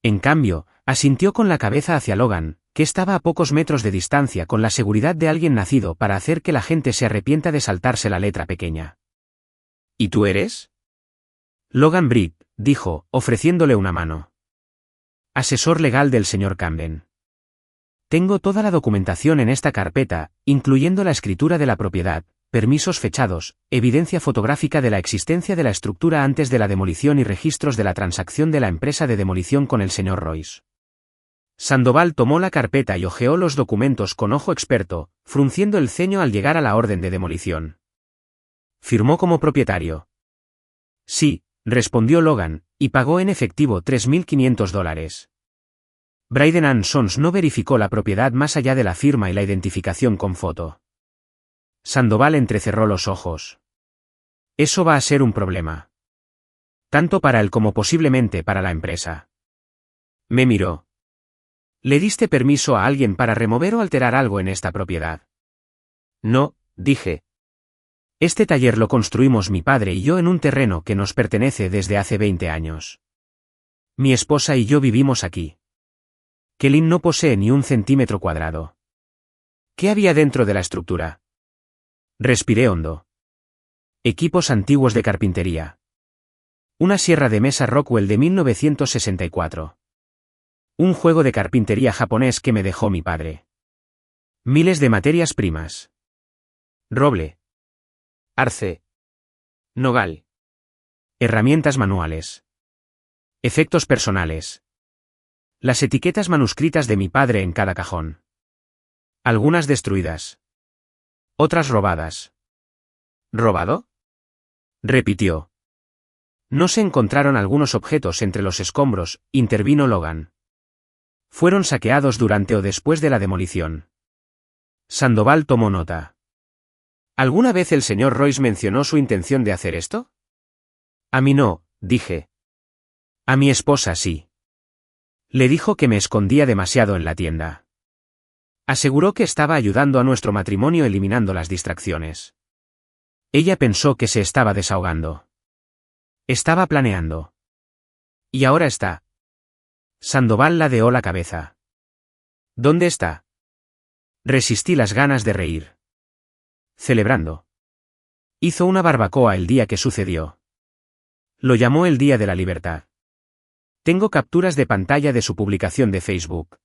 En cambio, asintió con la cabeza hacia Logan, que estaba a pocos metros de distancia con la seguridad de alguien nacido para hacer que la gente se arrepienta de saltarse la letra pequeña. «¿Y tú eres?» «Logan Britt», dijo, ofreciéndole una mano. «Asesor legal del señor Camden. Tengo toda la documentación en esta carpeta, incluyendo la escritura de la propiedad, permisos fechados, evidencia fotográfica de la existencia de la estructura antes de la demolición y registros de la transacción de la empresa de demolición con el señor Royce». Sandoval tomó la carpeta y hojeó los documentos con ojo experto, frunciendo el ceño al llegar a la orden de demolición. «¿Firmó como propietario?» «Sí», respondió Logan, y pagó en efectivo $3.500. Bryden & Sons no verificó la propiedad más allá de la firma y la identificación con foto. Sandoval entrecerró los ojos. «Eso va a ser un problema. Tanto para él como posiblemente para la empresa». Me miró. «¿Le diste permiso a alguien para remover o alterar algo en esta propiedad?» «No», dije. «Este taller lo construimos mi padre y yo en un terreno que nos pertenece desde hace 20 años. Mi esposa y yo vivimos aquí. Kellen no posee ni un centímetro cuadrado». «¿Qué había dentro de la estructura?» Respiré hondo. «Equipos antiguos de carpintería. Una sierra de mesa Rockwell de 1964. Un juego de carpintería japonés que me dejó mi padre. Miles de materias primas. Roble. Arce. Nogal. Herramientas manuales. Efectos personales. Las etiquetas manuscritas de mi padre en cada cajón. Algunas destruidas. Otras robadas». «¿Robado?», repitió. «No se encontraron algunos objetos entre los escombros», intervino Logan. «Fueron saqueados durante o después de la demolición». Sandoval tomó nota. «¿Alguna vez el señor Royce mencionó su intención de hacer esto?» «A mí no», dije. «A mi esposa sí. Le dijo que me escondía demasiado en la tienda. Aseguró que estaba ayudando a nuestro matrimonio eliminando las distracciones. Ella pensó que se estaba desahogando. Estaba planeando. Y ahora está». Sandoval ladeó la cabeza. «¿Dónde está?» Resistí las ganas de reír. «Celebrando. Hizo una barbacoa el día que sucedió. Lo llamó el Día de la Libertad. Tengo capturas de pantalla de su publicación de Facebook.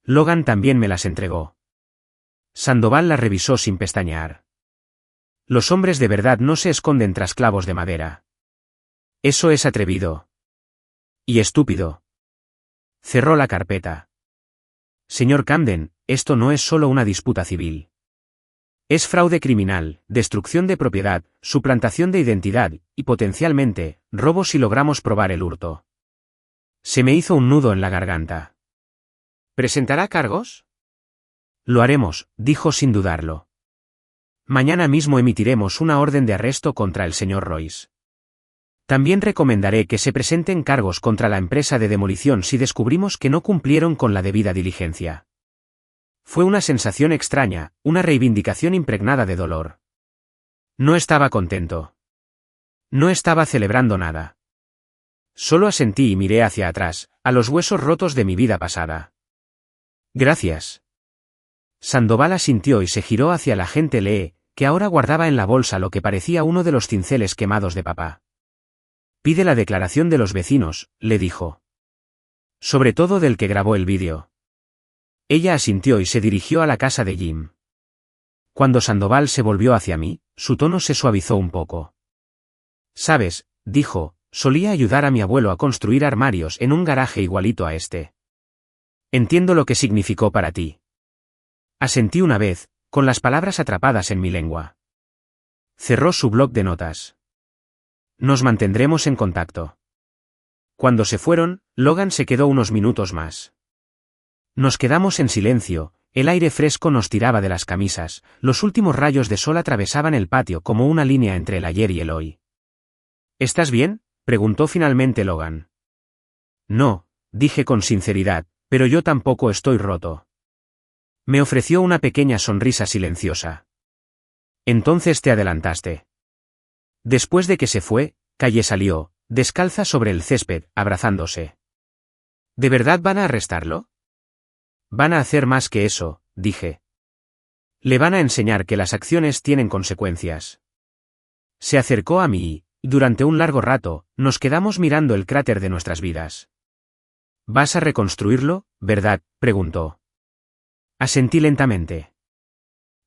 Logan también me las entregó». Sandoval las revisó sin pestañear. «Los hombres de verdad no se esconden tras clavos de madera. Eso es atrevido. Y estúpido». Cerró la carpeta. «Señor Camden, esto no es solo una disputa civil. Es fraude criminal, destrucción de propiedad, suplantación de identidad, y potencialmente, robo si logramos probar el hurto». Se me hizo un nudo en la garganta. «¿Presentará cargos?» «Lo haremos», dijo sin dudarlo. «Mañana mismo emitiremos una orden de arresto contra el señor Royce. También recomendaré que se presenten cargos contra la empresa de demolición si descubrimos que no cumplieron con la debida diligencia». Fue una sensación extraña, una reivindicación impregnada de dolor. No estaba contento. No estaba celebrando nada. Solo asentí y miré hacia atrás, a los huesos rotos de mi vida pasada. Gracias. Sandoval asintió y se giró hacia la gente Lee, que ahora guardaba en la bolsa lo que parecía uno de los cinceles quemados de papá. Pide la declaración de los vecinos, le dijo. Sobre todo del que grabó el vídeo. Ella asintió y se dirigió a la casa de Jim. Cuando Sandoval se volvió hacia mí, su tono se suavizó un poco. «Sabes», dijo, «solía ayudar a mi abuelo a construir armarios en un garaje igualito a este. Entiendo lo que significó para ti». Asentí una vez, con las palabras atrapadas en mi lengua. Cerró su bloc de notas. «Nos mantendremos en contacto». Cuando se fueron, Logan se quedó unos minutos más. Nos quedamos en silencio, el aire fresco nos tiraba de las camisas, los últimos rayos de sol atravesaban el patio como una línea entre el ayer y el hoy. ¿Estás bien?, preguntó finalmente Logan. No, dije con sinceridad, pero yo tampoco estoy roto. Me ofreció una pequeña sonrisa silenciosa. Entonces te adelantaste. Después de que se fue, Calle salió, descalza sobre el césped, abrazándose. ¿De verdad van a arrestarlo? Van a hacer más que eso, dije. Le van a enseñar que las acciones tienen consecuencias. Se acercó a mí y, durante un largo rato, nos quedamos mirando el cráter de nuestras vidas. ¿Vas a reconstruirlo, verdad?, preguntó. Asentí lentamente.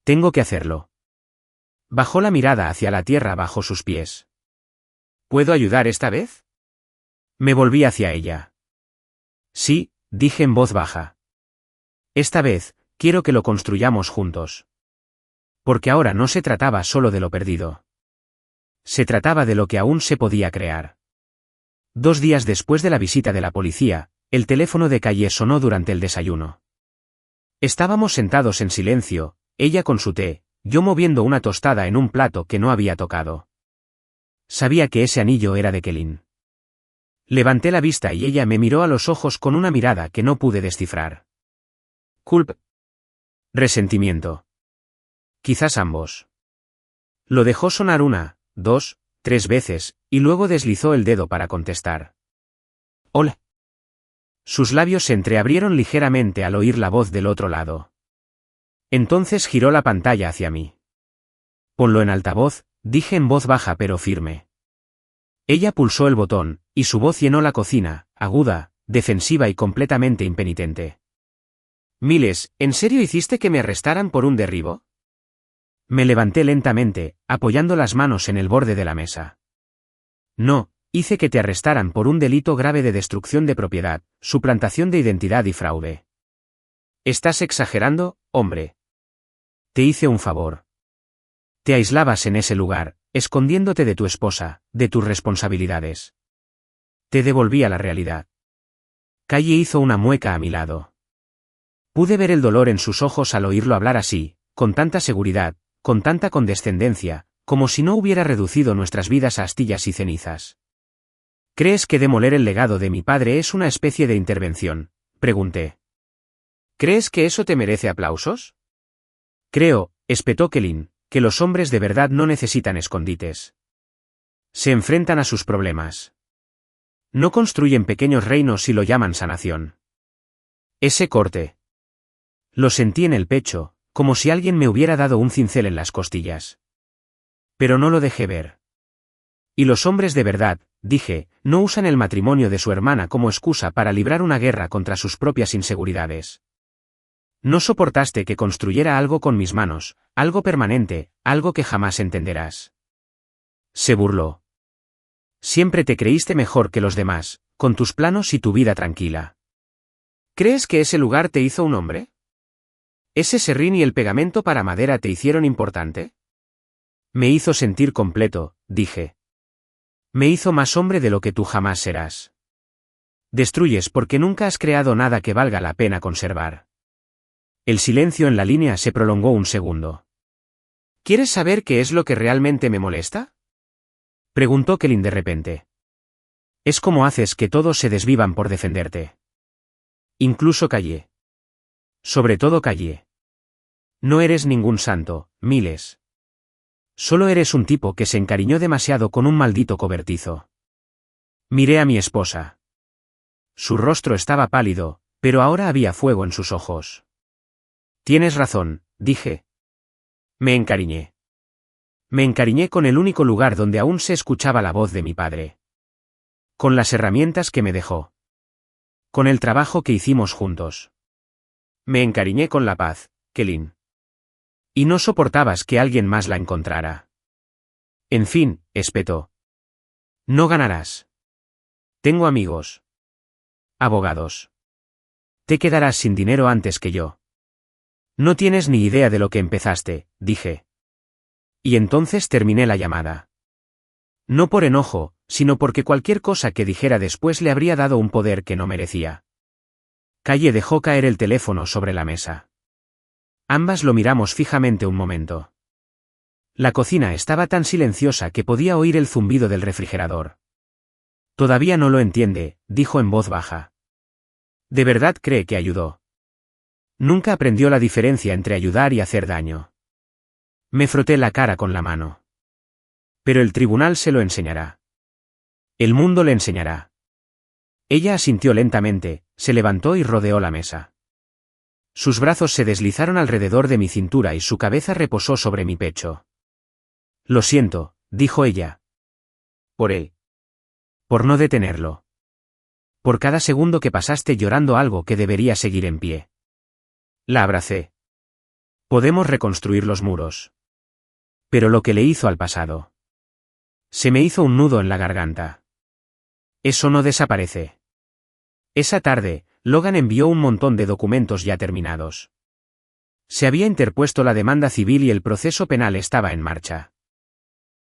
Tengo que hacerlo. Bajó la mirada hacia la tierra bajo sus pies. ¿Puedo ayudar esta vez? Me volví hacia ella. Sí, dije en voz baja. Esta vez, quiero que lo construyamos juntos. Porque ahora no se trataba solo de lo perdido. Se trataba de lo que aún se podía crear. 2 días después de la visita de la policía, el teléfono de Calle sonó durante el desayuno. Estábamos sentados en silencio, ella con su té, yo moviendo una tostada en un plato que no había tocado. Sabía que ese anillo era de Kelin. Levanté la vista y ella me miró a los ojos con una mirada que no pude descifrar. Culpa. Resentimiento. Quizás ambos. Lo dejó sonar 1, 2, 3 veces, y luego deslizó el dedo para contestar. Hola. Sus labios se entreabrieron ligeramente al oír la voz del otro lado. Entonces giró la pantalla hacia mí. Ponlo en altavoz, dije en voz baja pero firme. Ella pulsó el botón, y su voz llenó la cocina, aguda, defensiva y completamente impenitente. Miles, ¿en serio hiciste que me arrestaran por un derribo? Me levanté lentamente, apoyando las manos en el borde de la mesa. No, hice que te arrestaran por un delito grave de destrucción de propiedad, suplantación de identidad y fraude. Estás exagerando, hombre. Te hice un favor. Te aislabas en ese lugar, escondiéndote de tu esposa, de tus responsabilidades. Te devolví a la realidad. Calle hizo una mueca a mi lado. Pude ver el dolor en sus ojos al oírlo hablar así, con tanta seguridad, con tanta condescendencia, como si no hubiera reducido nuestras vidas a astillas y cenizas. ¿Crees que demoler el legado de mi padre es una especie de intervención?, pregunté. ¿Crees que eso te merece aplausos? Creo, espetó Kelin, que los hombres de verdad no necesitan escondites. Se enfrentan a sus problemas. No construyen pequeños reinos y lo llaman sanación. Ese corte. Lo sentí en el pecho, como si alguien me hubiera dado un cincel en las costillas. Pero no lo dejé ver. Y los hombres de verdad, dije, no usan el matrimonio de su hermana como excusa para librar una guerra contra sus propias inseguridades. No soportaste que construyera algo con mis manos, algo permanente, algo que jamás entenderás. Se burló. Siempre te creíste mejor que los demás, con tus planos y tu vida tranquila. ¿Crees que ese lugar te hizo un hombre? ¿Ese serrín y el pegamento para madera te hicieron importante? Me hizo sentir completo, dije. Me hizo más hombre de lo que tú jamás serás. Destruyes porque nunca has creado nada que valga la pena conservar. El silencio en la línea se prolongó un segundo. ¿Quieres saber qué es lo que realmente me molesta? Preguntó Kelin de repente. Es como haces que todos se desvivan por defenderte. Incluso Calle. Sobre todo Calle. No eres ningún santo, Miles. Solo eres un tipo que se encariñó demasiado con un maldito cobertizo. Miré a mi esposa. Su rostro estaba pálido, pero ahora había fuego en sus ojos. Tienes razón, dije. Me encariñé. Me encariñé con el único lugar donde aún se escuchaba la voz de mi padre. Con las herramientas que me dejó. Con el trabajo que hicimos juntos. Me encariñé con la paz, Kelin. Y no soportabas que alguien más la encontrara. En fin, espetó. No ganarás. Tengo amigos. Abogados. Te quedarás sin dinero antes que yo. No tienes ni idea de lo que empezaste, dije. Y entonces terminé la llamada. No por enojo, sino porque cualquier cosa que dijera después le habría dado un poder que no merecía. Calle dejó caer el teléfono sobre la mesa. Ambas lo miramos fijamente un momento. La cocina estaba tan silenciosa que podía oír el zumbido del refrigerador. Todavía no lo entiende, dijo en voz baja. ¿De verdad cree que ayudó? Nunca aprendió la diferencia entre ayudar y hacer daño. Me froté la cara con la mano. Pero el tribunal se lo enseñará. El mundo le enseñará. Ella asintió lentamente, se levantó y rodeó la mesa. Sus brazos se deslizaron alrededor de mi cintura y su cabeza reposó sobre mi pecho. Lo siento, dijo ella. Por él. Por no detenerlo. Por cada segundo que pasaste llorando algo que debería seguir en pie. La abracé. Podemos reconstruir los muros. Pero lo que le hizo al pasado. Se me hizo un nudo en la garganta. Eso no desaparece. Esa tarde, Logan envió un montón de documentos ya terminados. Se había interpuesto la demanda civil y el proceso penal estaba en marcha.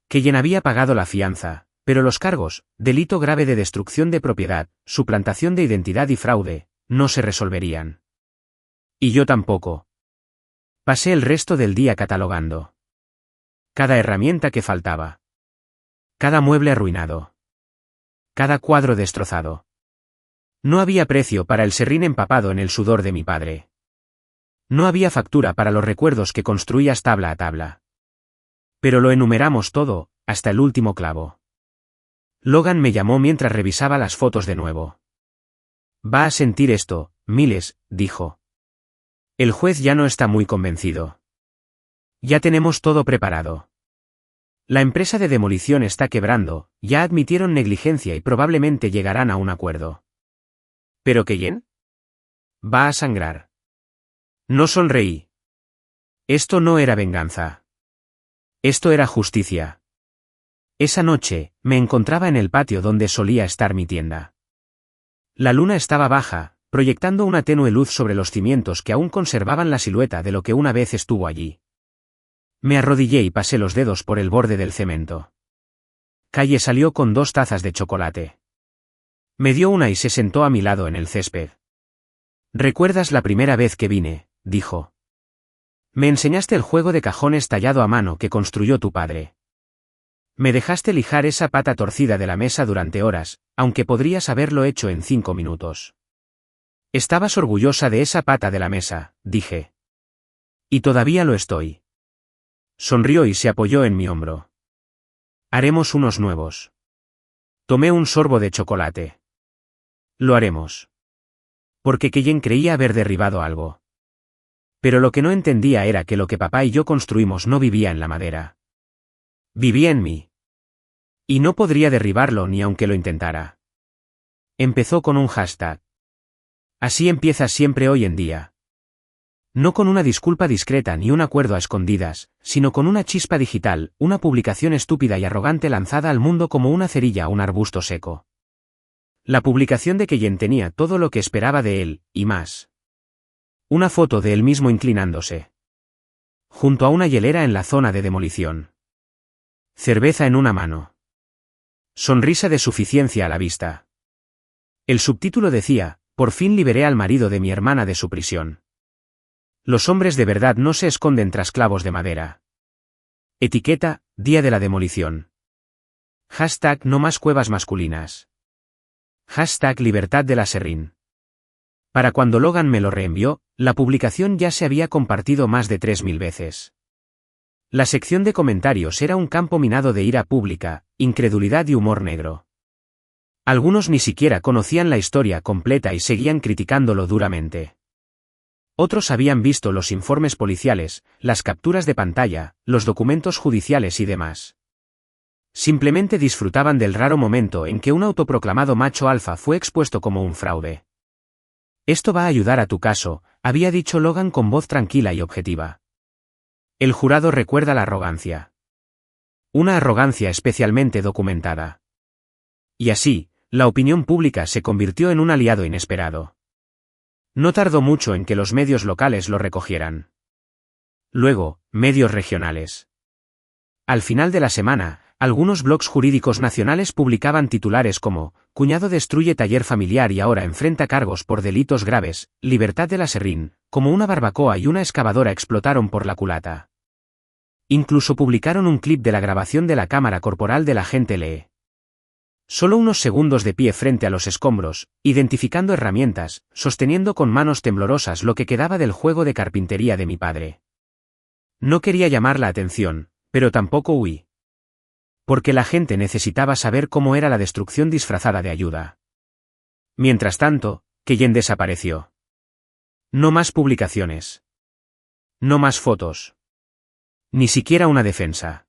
Keyen había pagado la fianza, pero los cargos, delito grave de destrucción de propiedad, suplantación de identidad y fraude, no se resolverían. Y yo tampoco. Pasé el resto del día catalogando. Cada herramienta que faltaba. Cada mueble arruinado. Cada cuadro destrozado. No había precio para el serrín empapado en el sudor de mi padre. No había factura para los recuerdos que construías tabla a tabla. Pero lo enumeramos todo, hasta el último clavo. Logan me llamó mientras revisaba las fotos de nuevo. Va a sentir esto, Miles, dijo. El juez ya no está muy convencido. Ya tenemos todo preparado. La empresa de demolición está quebrando, ya admitieron negligencia y probablemente llegarán a un acuerdo. ¿Pero Keyen? Va a sangrar. No sonreí. Esto no era venganza. Esto era justicia. Esa noche, me encontraba en el patio donde solía estar mi tienda. La luna estaba baja, proyectando una tenue luz sobre los cimientos que aún conservaban la silueta de lo que una vez estuvo allí. Me arrodillé y pasé los dedos por el borde del cemento. Calle salió con 2 tazas de chocolate. Me dio una y se sentó a mi lado en el césped. ¿Recuerdas la primera vez que vine?, dijo. Me enseñaste el juego de cajones tallado a mano que construyó tu padre. Me dejaste lijar esa pata torcida de la mesa durante horas, aunque podrías haberlo hecho en 5 minutos. Estabas orgullosa de esa pata de la mesa, dije. Y todavía lo estoy. Sonrió y se apoyó en mi hombro. Haremos unos nuevos. Tomé un sorbo de chocolate. Lo haremos. Porque Keyen creía haber derribado algo. Pero lo que no entendía era que lo que papá y yo construimos no vivía en la madera. Vivía en mí. Y no podría derribarlo ni aunque lo intentara. Empezó con un hashtag. Así empieza siempre hoy en día. No con una disculpa discreta ni un acuerdo a escondidas, sino con una chispa digital, una publicación estúpida y arrogante lanzada al mundo como una cerilla a un arbusto seco. La publicación de Keyen tenía todo lo que esperaba de él, y más. Una foto de él mismo inclinándose. Junto a una hielera en la zona de demolición. Cerveza en una mano. Sonrisa de suficiencia a la vista. El subtítulo decía, por fin liberé al marido de mi hermana de su prisión. Los hombres de verdad no se esconden tras clavos de madera. Etiqueta, día de la demolición. Hashtag no más cuevas masculinas. Hashtag libertad de la serrín. Para cuando Logan me lo reenvió, La publicación ya se había compartido más de 3000 veces. La sección de comentarios era un campo minado de ira pública, incredulidad y humor negro. Algunos ni siquiera conocían la historia completa y seguían criticándolo duramente. Otros habían visto los informes policiales, las capturas de pantalla, los documentos judiciales y demás. Simplemente disfrutaban del raro momento en que un autoproclamado macho alfa fue expuesto como un fraude. Esto va a ayudar a tu caso, había dicho Logan con voz tranquila y objetiva. El jurado recuerda la arrogancia. Una arrogancia especialmente documentada. Y así, la opinión pública se convirtió en un aliado inesperado. No tardó mucho en que los medios locales lo recogieran. Luego, medios regionales. Al final de la semana, algunos blogs jurídicos nacionales publicaban titulares como «Cuñado destruye taller familiar y ahora enfrenta cargos por delitos graves», «Libertad de la Serrín», como una barbacoa y una excavadora explotaron por la culata. Incluso publicaron un clip de la grabación de la cámara corporal del agente Lee. Solo unos segundos de pie frente a los escombros, identificando herramientas, sosteniendo con manos temblorosas lo que quedaba del juego de carpintería de mi padre. No quería llamar la atención, pero tampoco huí. Porque la gente necesitaba saber cómo era la destrucción disfrazada de ayuda. Mientras tanto, Keyen desapareció. No más publicaciones. No más fotos. Ni siquiera una defensa.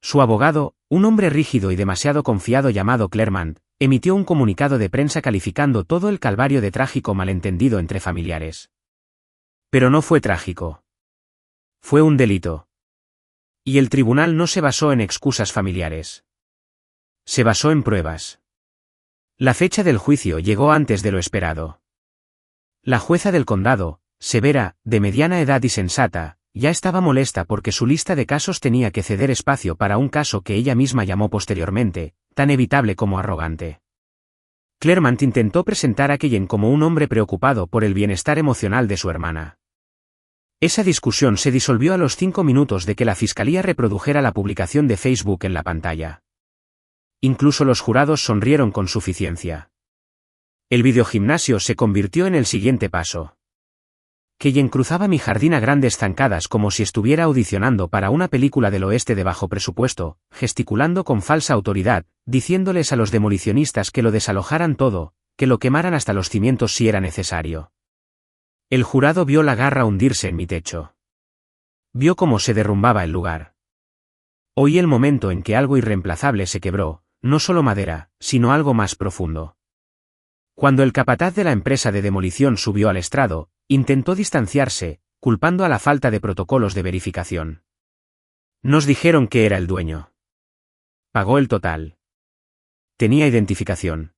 Su abogado, un hombre rígido y demasiado confiado llamado Clermont, emitió un comunicado de prensa calificando todo el calvario de trágico malentendido entre familiares. Pero no fue trágico. Fue un delito. Y el tribunal no se basó en excusas familiares. Se basó en pruebas. La fecha del juicio llegó antes de lo esperado. La jueza del condado, severa, de mediana edad y sensata, ya estaba molesta porque su lista de casos tenía que ceder espacio para un caso que ella misma llamó posteriormente, tan evitable como arrogante. Clermont intentó presentar a Keyen como un hombre preocupado por el bienestar emocional de su hermana. Esa discusión se disolvió a los 5 minutos de que la fiscalía reprodujera la publicación de Facebook en la pantalla. Incluso los jurados sonrieron con suficiencia. El videogimnasio se convirtió en el siguiente paso. Keyen cruzaba mi jardín a grandes zancadas como si estuviera audicionando para una película del oeste de bajo presupuesto, gesticulando con falsa autoridad, diciéndoles a los demolicionistas que lo desalojaran todo, que lo quemaran hasta los cimientos si era necesario. El jurado vio la garra hundirse en mi techo. Vio cómo se derrumbaba el lugar. Oí el momento en que algo irreemplazable se quebró, no solo madera, sino algo más profundo. Cuando el capataz de la empresa de demolición subió al estrado, intentó distanciarse, culpando a la falta de protocolos de verificación. Nos dijeron que era el dueño. Pagó el total. Tenía identificación.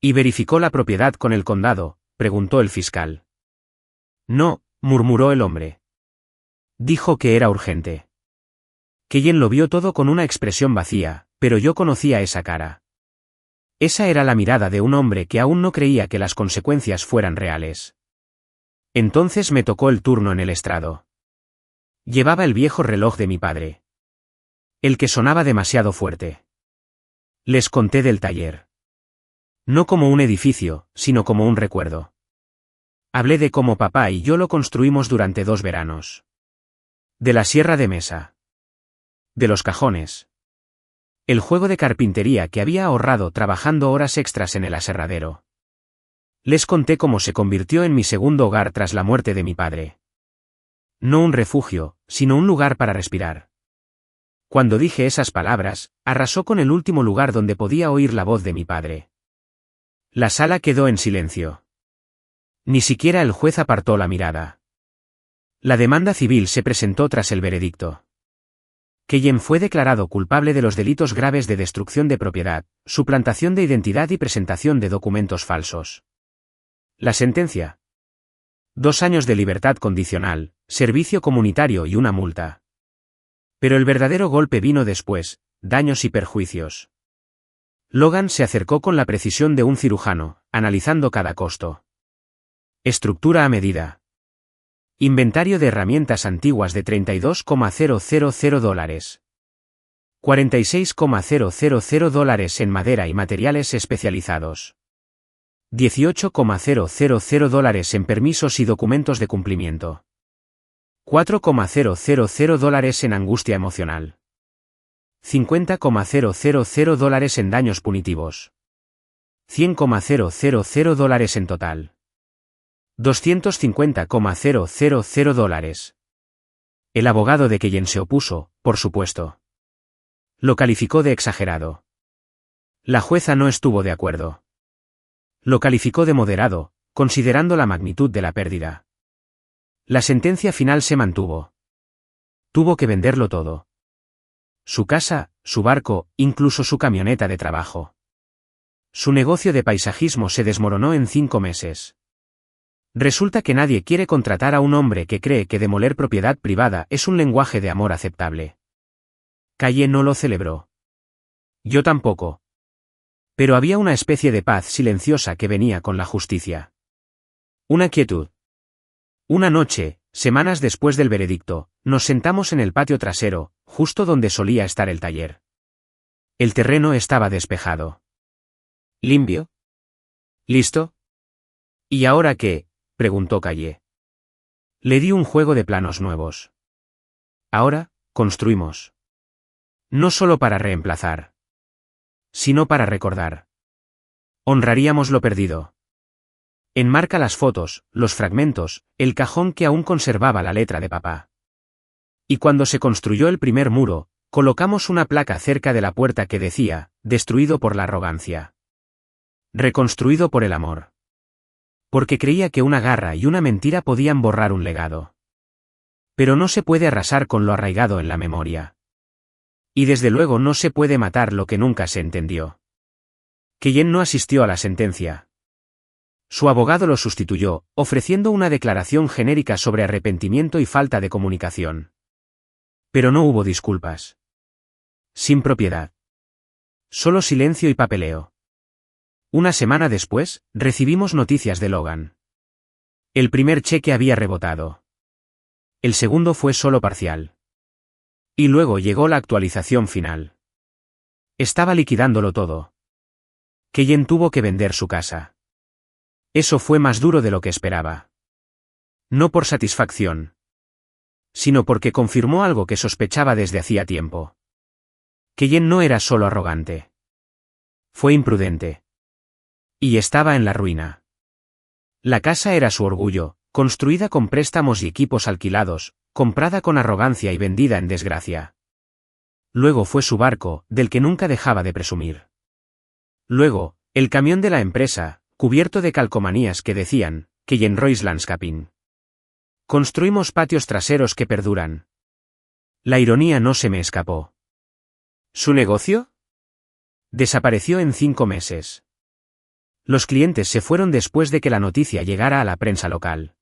¿Y verificó la propiedad con el condado?, preguntó el fiscal. No, murmuró el hombre. Dijo que era urgente. Keyen lo vio todo con una expresión vacía, pero yo conocía esa cara. Esa era la mirada de un hombre que aún no creía que las consecuencias fueran reales. Entonces me tocó el turno en el estrado. Llevaba el viejo reloj de mi padre. El que sonaba demasiado fuerte. Les conté del taller. No como un edificio, sino como un recuerdo. Hablé de cómo papá y yo lo construimos durante 2 veranos. De la sierra de mesa. De los cajones. El juego de carpintería que había ahorrado trabajando horas extras en el aserradero. Les conté cómo se convirtió en mi segundo hogar tras la muerte de mi padre. No un refugio, sino un lugar para respirar. Cuando dije esas palabras, arrasó con el último lugar donde podía oír la voz de mi padre. La sala quedó en silencio. Ni siquiera el juez apartó la mirada. La demanda civil se presentó tras el veredicto. Keyen fue declarado culpable de los delitos graves de destrucción de propiedad, suplantación de identidad y presentación de documentos falsos. La sentencia. 2 años de libertad condicional, servicio comunitario y una multa. Pero el verdadero golpe vino después, daños y perjuicios. Logan se acercó con la precisión de un cirujano, analizando cada costo. Estructura a medida. Inventario de herramientas antiguas de $32,000. $46,000 en madera y materiales especializados. $18,000 en permisos y documentos de cumplimiento. $4,000 en angustia emocional. $50,000 en daños punitivos. $100,000 en total. $250,000. El abogado de Keyen se opuso, por supuesto. Lo calificó de exagerado. La jueza no estuvo de acuerdo. Lo calificó de moderado, considerando la magnitud de la pérdida. La sentencia final se mantuvo. Tuvo que venderlo todo. Su casa, su barco, incluso su camioneta de trabajo. Su negocio de paisajismo se desmoronó en 5 meses. Resulta que nadie quiere contratar a un hombre que cree que demoler propiedad privada es un lenguaje de amor aceptable. Calle no lo celebró. Yo tampoco. Pero había una especie de paz silenciosa que venía con la justicia. Una quietud. Una noche, semanas después del veredicto, nos sentamos en el patio trasero, justo donde solía estar el taller. El terreno estaba despejado. ¿Limpio? ¿Listo? ¿Y ahora qué?, preguntó Calle. Le di un juego de planos nuevos. Ahora, construimos. No solo para reemplazar, sino para recordar. Honraríamos lo perdido. Enmarca las fotos, los fragmentos, el cajón que aún conservaba la letra de papá. Y cuando se construyó el primer muro, colocamos una placa cerca de la puerta que decía, destruido por la arrogancia. Reconstruido por el amor. Porque creía que una garra y una mentira podían borrar un legado. Pero no se puede arrasar con lo arraigado en la memoria. Y desde luego no se puede matar lo que nunca se entendió. Keyen no asistió a la sentencia. Su abogado lo sustituyó, ofreciendo una declaración genérica sobre arrepentimiento y falta de comunicación. Pero no hubo disculpas. Sin propiedad. Solo silencio y papeleo. Una semana después, recibimos noticias de Logan. El primer cheque había rebotado. El segundo fue solo parcial. Y luego llegó la actualización final. Estaba liquidándolo todo. Keyen tuvo que vender su casa. Eso fue más duro de lo que esperaba. No por satisfacción, sino porque confirmó algo que sospechaba desde hacía tiempo. Keyen no era solo arrogante. Fue imprudente. Y estaba en la ruina. La casa era su orgullo, construida con préstamos y equipos alquilados, comprada con arrogancia y vendida en desgracia. Luego fue su barco, del que nunca dejaba de presumir. Luego, el camión de la empresa, cubierto de calcomanías que decían, Keyen Royce Landscaping. Construimos patios traseros que perduran. La ironía no se me escapó. ¿Su negocio? Desapareció en 5 meses. Los clientes se fueron después de que la noticia llegara a la prensa local.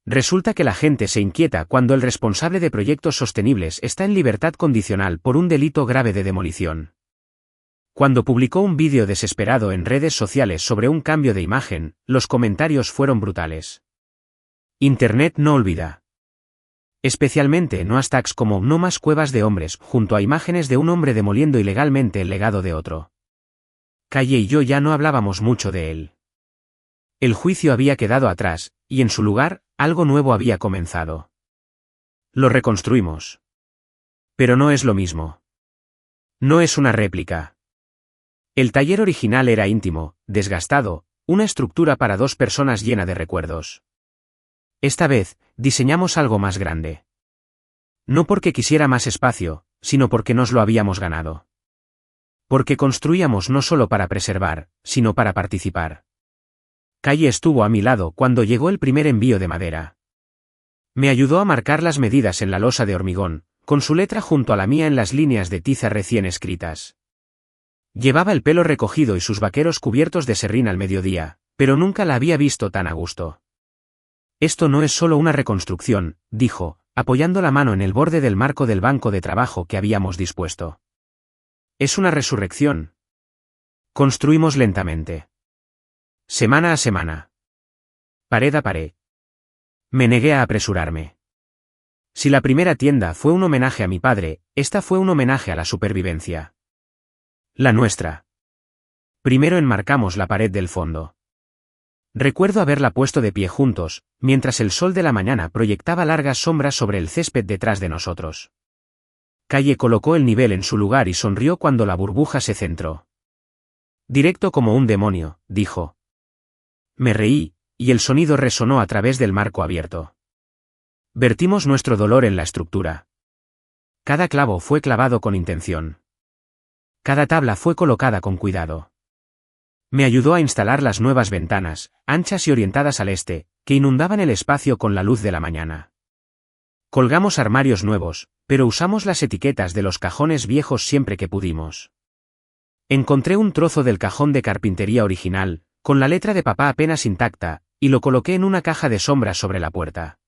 Resulta que la gente se inquieta cuando el responsable de proyectos sostenibles está en libertad condicional por un delito grave de demolición. Cuando publicó un vídeo desesperado en redes sociales sobre un cambio de imagen, los comentarios fueron brutales. Internet no olvida. Especialmente no hashtags como "no más cuevas de hombres" junto a imágenes de un hombre demoliendo ilegalmente el legado de otro. Calle y yo ya no hablábamos mucho de él. El juicio había quedado atrás, y en su lugar, algo nuevo había comenzado. Lo reconstruimos. Pero no es lo mismo. No es una réplica. El taller original era íntimo, desgastado, una estructura para 2 personas llena de recuerdos. Esta vez, diseñamos algo más grande. No porque quisiera más espacio, sino porque nos lo habíamos ganado. Porque construíamos no solo para preservar, sino para participar. Calle estuvo a mi lado cuando llegó el primer envío de madera. Me ayudó a marcar las medidas en la losa de hormigón, con su letra junto a la mía en las líneas de tiza recién escritas. Llevaba el pelo recogido y sus vaqueros cubiertos de serrín al mediodía, pero nunca la había visto tan a gusto. Esto no es solo una reconstrucción, dijo, apoyando la mano en el borde del marco del banco de trabajo que habíamos dispuesto. Es una resurrección. Construimos lentamente. Semana a semana. Pared a pared. Me negué a apresurarme. Si la primera tienda fue un homenaje a mi padre, esta fue un homenaje a la supervivencia. La nuestra. Primero enmarcamos la pared del fondo. Recuerdo haberla puesto de pie juntos, mientras el sol de la mañana proyectaba largas sombras sobre el césped detrás de nosotros. Calle colocó el nivel en su lugar y sonrió cuando la burbuja se centró. Directo como un demonio, dijo. Me reí, y el sonido resonó a través del marco abierto. Vertimos nuestro dolor en la estructura. Cada clavo fue clavado con intención. Cada tabla fue colocada con cuidado. Me ayudó a instalar las nuevas ventanas, anchas y orientadas al este, que inundaban el espacio con la luz de la mañana. Colgamos armarios nuevos, pero usamos las etiquetas de los cajones viejos siempre que pudimos. Encontré un trozo del cajón de carpintería original, con la letra de papá apenas intacta, y lo coloqué en una caja de sombras sobre la puerta.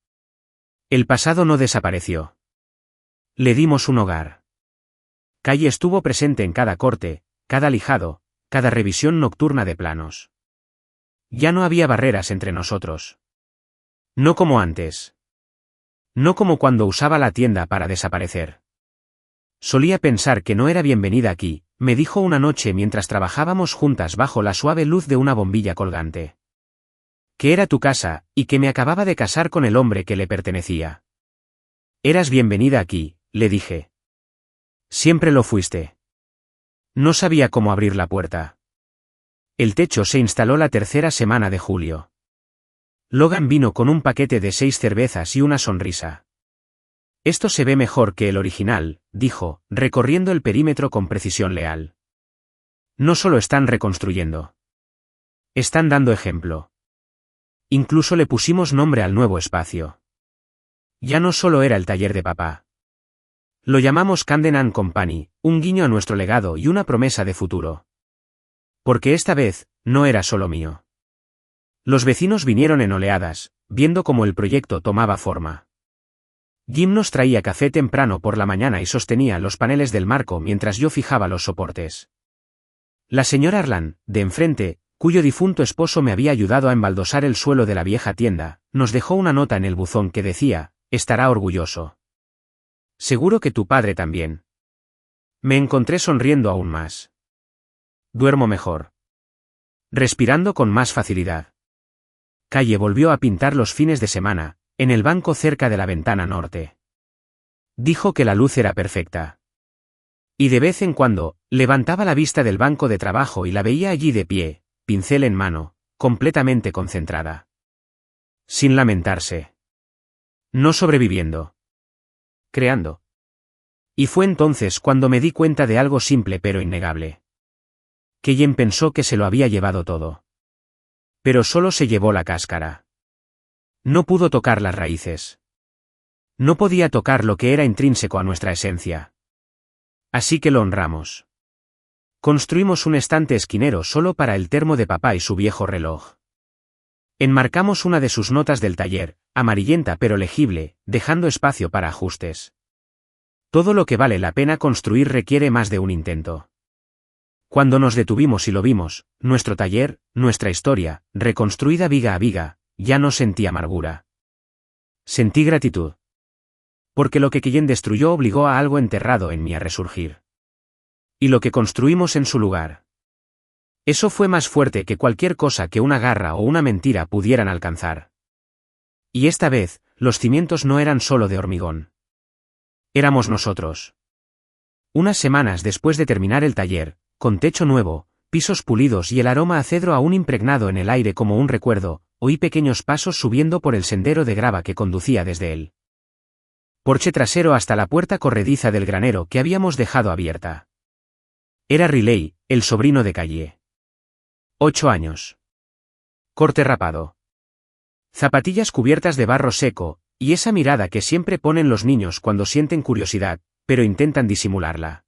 El pasado no desapareció. Le dimos un hogar. Calle estuvo presente en cada corte, cada lijado, cada revisión nocturna de planos. Ya no había barreras entre nosotros. No como antes. No como cuando usaba la tienda para desaparecer. Solía pensar que no era bienvenida aquí, me dijo una noche mientras trabajábamos juntas bajo la suave luz de una bombilla colgante. Que era tu casa, y que me acababa de casar con el hombre que le pertenecía. Eras bienvenida aquí, le dije. Siempre lo fuiste. No sabía cómo abrir la puerta. El techo se instaló la tercera semana de julio. Logan vino con un paquete de 6 cervezas y una sonrisa. Esto se ve mejor que el original, dijo, recorriendo el perímetro con precisión leal. No solo están reconstruyendo. Están dando ejemplo. Incluso le pusimos nombre al nuevo espacio. Ya no solo era el taller de papá. Lo llamamos Camden and Company, un guiño a nuestro legado y una promesa de futuro. Porque esta vez, no era solo mío. Los vecinos vinieron en oleadas, viendo cómo el proyecto tomaba forma. Jim nos traía café temprano por la mañana y sostenía los paneles del marco mientras yo fijaba los soportes. La señora Arlan, de enfrente, cuyo difunto esposo me había ayudado a embaldosar el suelo de la vieja tienda, nos dejó una nota en el buzón que decía, estará orgulloso. Seguro que tu padre también. Me encontré sonriendo aún más. Duermo mejor. Respirando con más facilidad. Calle volvió a pintar los fines de semana, en el banco cerca de la ventana norte. Dijo que la luz era perfecta. Y de vez en cuando, levantaba la vista del banco de trabajo y la veía allí de pie, pincel en mano, completamente concentrada. Sin lamentarse. No sobreviviendo. Creando. Y fue entonces cuando me di cuenta de algo simple pero innegable. Que Jen pensó que se lo había llevado todo. Pero solo se llevó la cáscara. No pudo tocar las raíces. No podía tocar lo que era intrínseco a nuestra esencia. Así que lo honramos. Construimos un estante esquinero solo para el termo de papá y su viejo reloj. Enmarcamos una de sus notas del taller, amarillenta pero legible, dejando espacio para ajustes. Todo lo que vale la pena construir requiere más de un intento. Cuando nos detuvimos y lo vimos, nuestro taller, nuestra historia, reconstruida viga a viga, ya no sentí amargura. Sentí gratitud. Porque lo que Jen destruyó obligó a algo enterrado en mí a resurgir. Y lo que construimos en su lugar. Eso fue más fuerte que cualquier cosa que una garra o una mentira pudieran alcanzar. Y esta vez, los cimientos no eran solo de hormigón. Éramos nosotros. Unas semanas después de terminar el taller, con techo nuevo, pisos pulidos y el aroma a cedro aún impregnado en el aire como un recuerdo, oí pequeños pasos subiendo por el sendero de grava que conducía desde el porche trasero hasta la puerta corrediza del granero que habíamos dejado abierta. Era Riley, el sobrino de Calle. 8 años. Corte rapado. Zapatillas cubiertas de barro seco, y esa mirada que siempre ponen los niños cuando sienten curiosidad, pero intentan disimularla.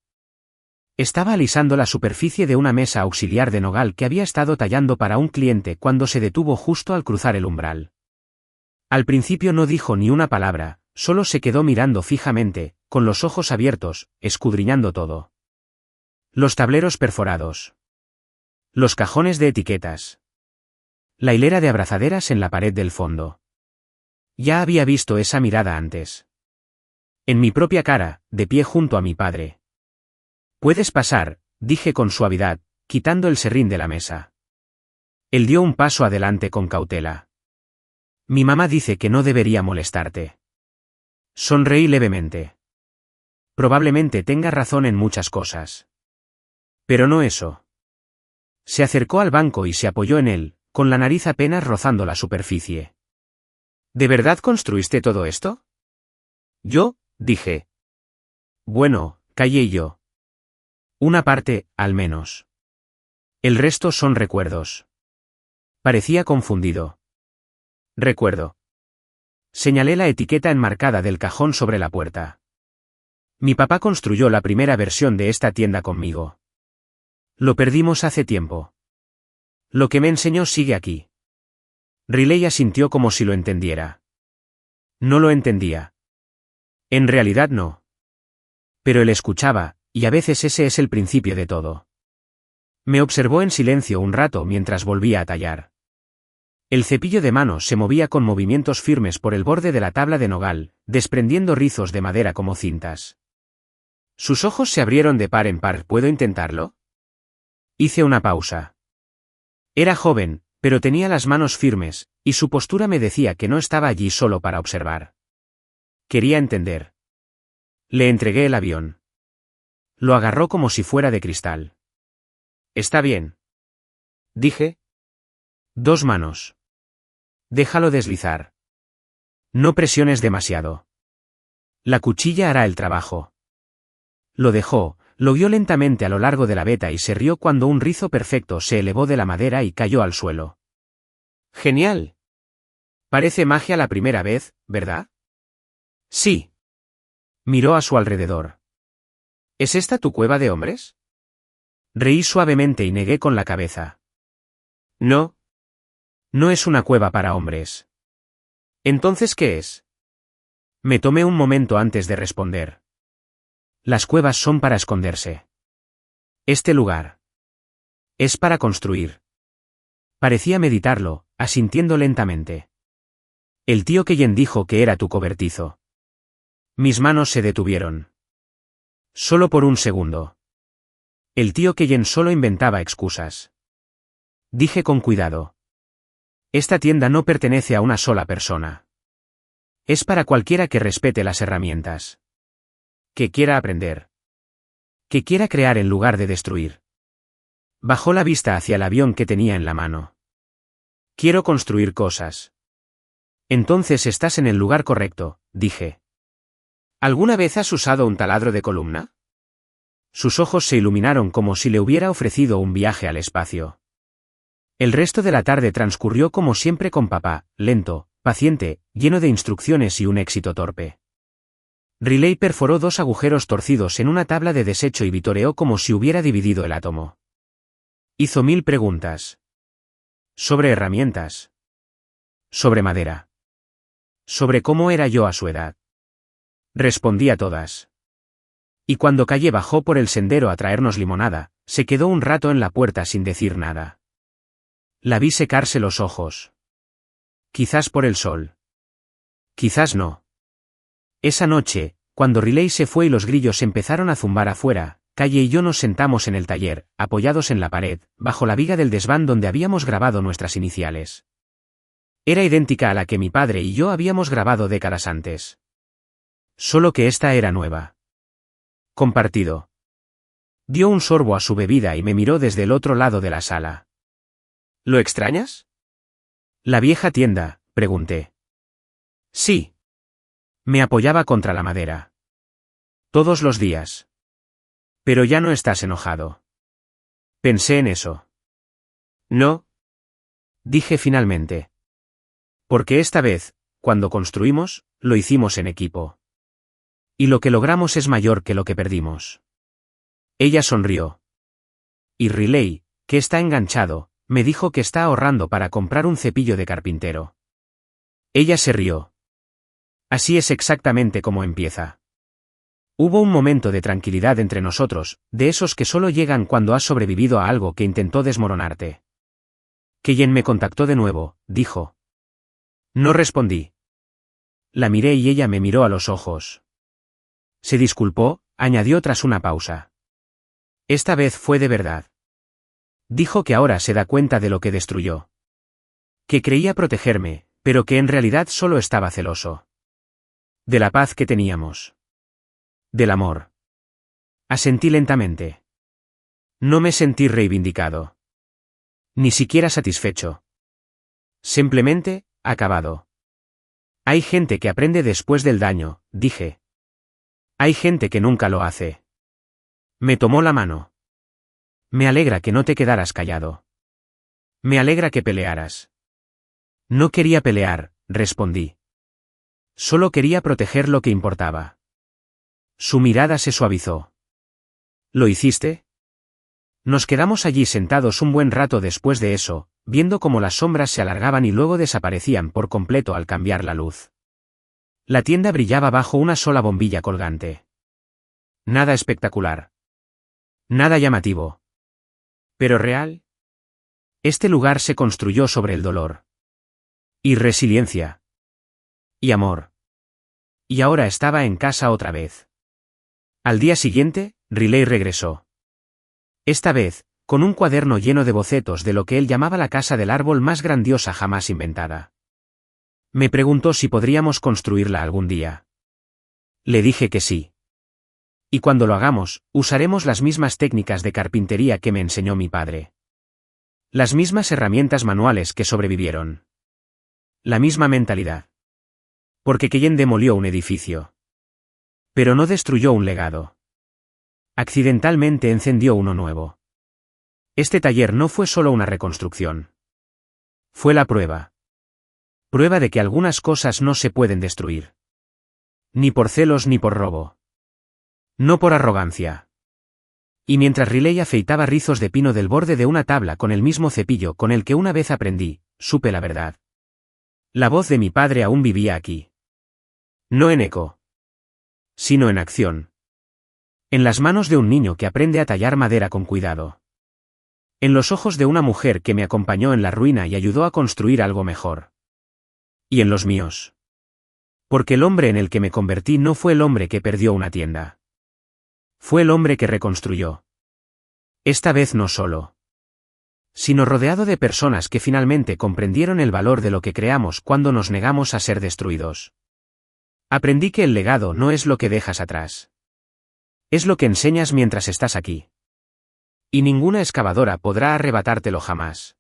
Estaba alisando la superficie de una mesa auxiliar de nogal que había estado tallando para un cliente cuando se detuvo justo al cruzar el umbral. Al principio no dijo ni una palabra, solo se quedó mirando fijamente, con los ojos abiertos, escudriñando todo. Los tableros perforados. Los cajones de etiquetas. La hilera de abrazaderas en la pared del fondo. Ya había visto esa mirada antes. En mi propia cara, de pie junto a mi padre. Puedes pasar, dije con suavidad, quitando el serrín de la mesa. Él dio un paso adelante con cautela. Mi mamá dice que no debería molestarte. Sonreí levemente. Probablemente tenga razón en muchas cosas. Pero no eso. Se acercó al banco y se apoyó en él, con la nariz apenas rozando la superficie. ¿De verdad construiste todo esto? Yo, dije. Bueno, callé yo. Una parte, al menos. El resto son recuerdos. Parecía confundido. Recuerdo. Señalé la etiqueta enmarcada del cajón sobre la puerta. Mi papá construyó la primera versión de esta tienda conmigo. Lo perdimos hace tiempo. Lo que me enseñó sigue aquí. Riley asintió como si lo entendiera. No lo entendía. En realidad no. Pero él escuchaba, y a veces ese es el principio de todo. Me observó en silencio un rato mientras volvía a tallar. El cepillo de mano se movía con movimientos firmes por el borde de la tabla de nogal, desprendiendo rizos de madera como cintas. Sus ojos se abrieron de par en par. ¿Puedo intentarlo? Hice una pausa. Era joven, pero tenía las manos firmes, y su postura me decía que no estaba allí solo para observar. Quería entender. Le entregué el avión. Lo agarró como si fuera de cristal. Está bien. Dije. 2 manos. Déjalo deslizar. No presiones demasiado. La cuchilla hará el trabajo. Lo dejó, lo vio lentamente a lo largo de la veta y se rió cuando un rizo perfecto se elevó de la madera y cayó al suelo. Genial. Parece magia la primera vez, ¿verdad? Sí. Miró a su alrededor. ¿Es esta tu cueva de hombres? Reí suavemente y negué con la cabeza. No. No es una cueva para hombres. ¿Entonces qué es? Me tomé un momento antes de responder. Las cuevas son para esconderse. Este lugar es para construir. Parecía meditarlo, asintiendo lentamente. El tío Keyen dijo que era tu cobertizo. Mis manos se detuvieron. Solo por un segundo. El tío Keyen solo inventaba excusas. Dije con cuidado. Esta tienda no pertenece a una sola persona. Es para cualquiera que respete las herramientas. Que quiera aprender. Que quiera crear en lugar de destruir. Bajó la vista hacia el avión que tenía en la mano. Quiero construir cosas. Entonces estás en el lugar correcto, dije. ¿Alguna vez has usado un taladro de columna? Sus ojos se iluminaron como si le hubiera ofrecido un viaje al espacio. El resto de la tarde transcurrió como siempre con papá, lento, paciente, lleno de instrucciones y un éxito torpe. Riley perforó 2 agujeros torcidos en una tabla de desecho y vitoreó como si hubiera dividido el átomo. Hizo 1000 preguntas. Sobre herramientas. Sobre madera. Sobre cómo era yo a su edad. Respondí a todas. Y cuando Calle bajó por el sendero a traernos limonada, se quedó un rato en la puerta sin decir nada. La vi secarse los ojos. Quizás por el sol. Quizás no. Esa noche, cuando Riley se fue y los grillos empezaron a zumbar afuera, Calle y yo nos sentamos en el taller, apoyados en la pared, bajo la viga del desván donde habíamos grabado nuestras iniciales. Era idéntica a la que mi padre y yo habíamos grabado décadas antes. Solo que esta era nueva. Compartido. Dio un sorbo a su bebida y me miró desde el otro lado de la sala. ¿Lo extrañas? ¿La vieja tienda?, pregunté. Sí. Me apoyaba contra la madera. Todos los días. Pero ya no estás enojado. Pensé en eso. No. Dije finalmente. Porque esta vez, cuando construimos, lo hicimos en equipo. Y lo que logramos es mayor que lo que perdimos. Ella sonrió. Y Riley, que está enganchado, me dijo que está ahorrando para comprar un cepillo de carpintero. Ella se rió. Así es exactamente como empieza. Hubo un momento de tranquilidad entre nosotros, de esos que solo llegan cuando has sobrevivido a algo que intentó desmoronarte. Keyen me contactó de nuevo, dijo. No respondí. La miré y ella me miró a los ojos. Se disculpó, añadió tras una pausa. Esta vez fue de verdad. Dijo que ahora se da cuenta de lo que destruyó. Que creía protegerme, pero que en realidad solo estaba celoso. De la paz que teníamos. Del amor. Asentí lentamente. No me sentí reivindicado. Ni siquiera satisfecho. Simplemente, acabado. Hay gente que aprende después del daño, dije. Hay gente que nunca lo hace. Me tomó la mano. Me alegra que no te quedaras callado. Me alegra que pelearas. No quería pelear, respondí. Solo quería proteger lo que importaba. Su mirada se suavizó. ¿Lo hiciste? Nos quedamos allí sentados un buen rato después de eso, viendo cómo las sombras se alargaban y luego desaparecían por completo al cambiar la luz. La tienda brillaba bajo una sola bombilla colgante. Nada espectacular. Nada llamativo. ¿Pero real? Este lugar se construyó sobre el dolor. Y resiliencia. Y amor. Y ahora estaba en casa otra vez. Al día siguiente, Riley regresó. Esta vez, con un cuaderno lleno de bocetos de lo que él llamaba la casa del árbol más grandiosa jamás inventada. Me preguntó si podríamos construirla algún día. Le dije que sí. Y cuando lo hagamos, usaremos las mismas técnicas de carpintería que me enseñó mi padre. Las mismas herramientas manuales que sobrevivieron. La misma mentalidad. Porque Keyen demolió un edificio. Pero no destruyó un legado. Accidentalmente encendió uno nuevo. Este taller no fue solo una reconstrucción. Fue la prueba. Prueba de que algunas cosas no se pueden destruir. Ni por celos ni por robo. No por arrogancia. Y mientras Riley afeitaba rizos de pino del borde de una tabla con el mismo cepillo con el que una vez aprendí, supe la verdad. La voz de mi padre aún vivía aquí. No en eco. Sino en acción. En las manos de un niño que aprende a tallar madera con cuidado. En los ojos de una mujer que me acompañó en la ruina y ayudó a construir algo mejor. Y en los míos. Porque el hombre en el que me convertí no fue el hombre que perdió una tienda. Fue el hombre que reconstruyó. Esta vez no solo. Sino rodeado de personas que finalmente comprendieron el valor de lo que creamos cuando nos negamos a ser destruidos. Aprendí que el legado no es lo que dejas atrás. Es lo que enseñas mientras estás aquí. Y ninguna excavadora podrá arrebatártelo jamás.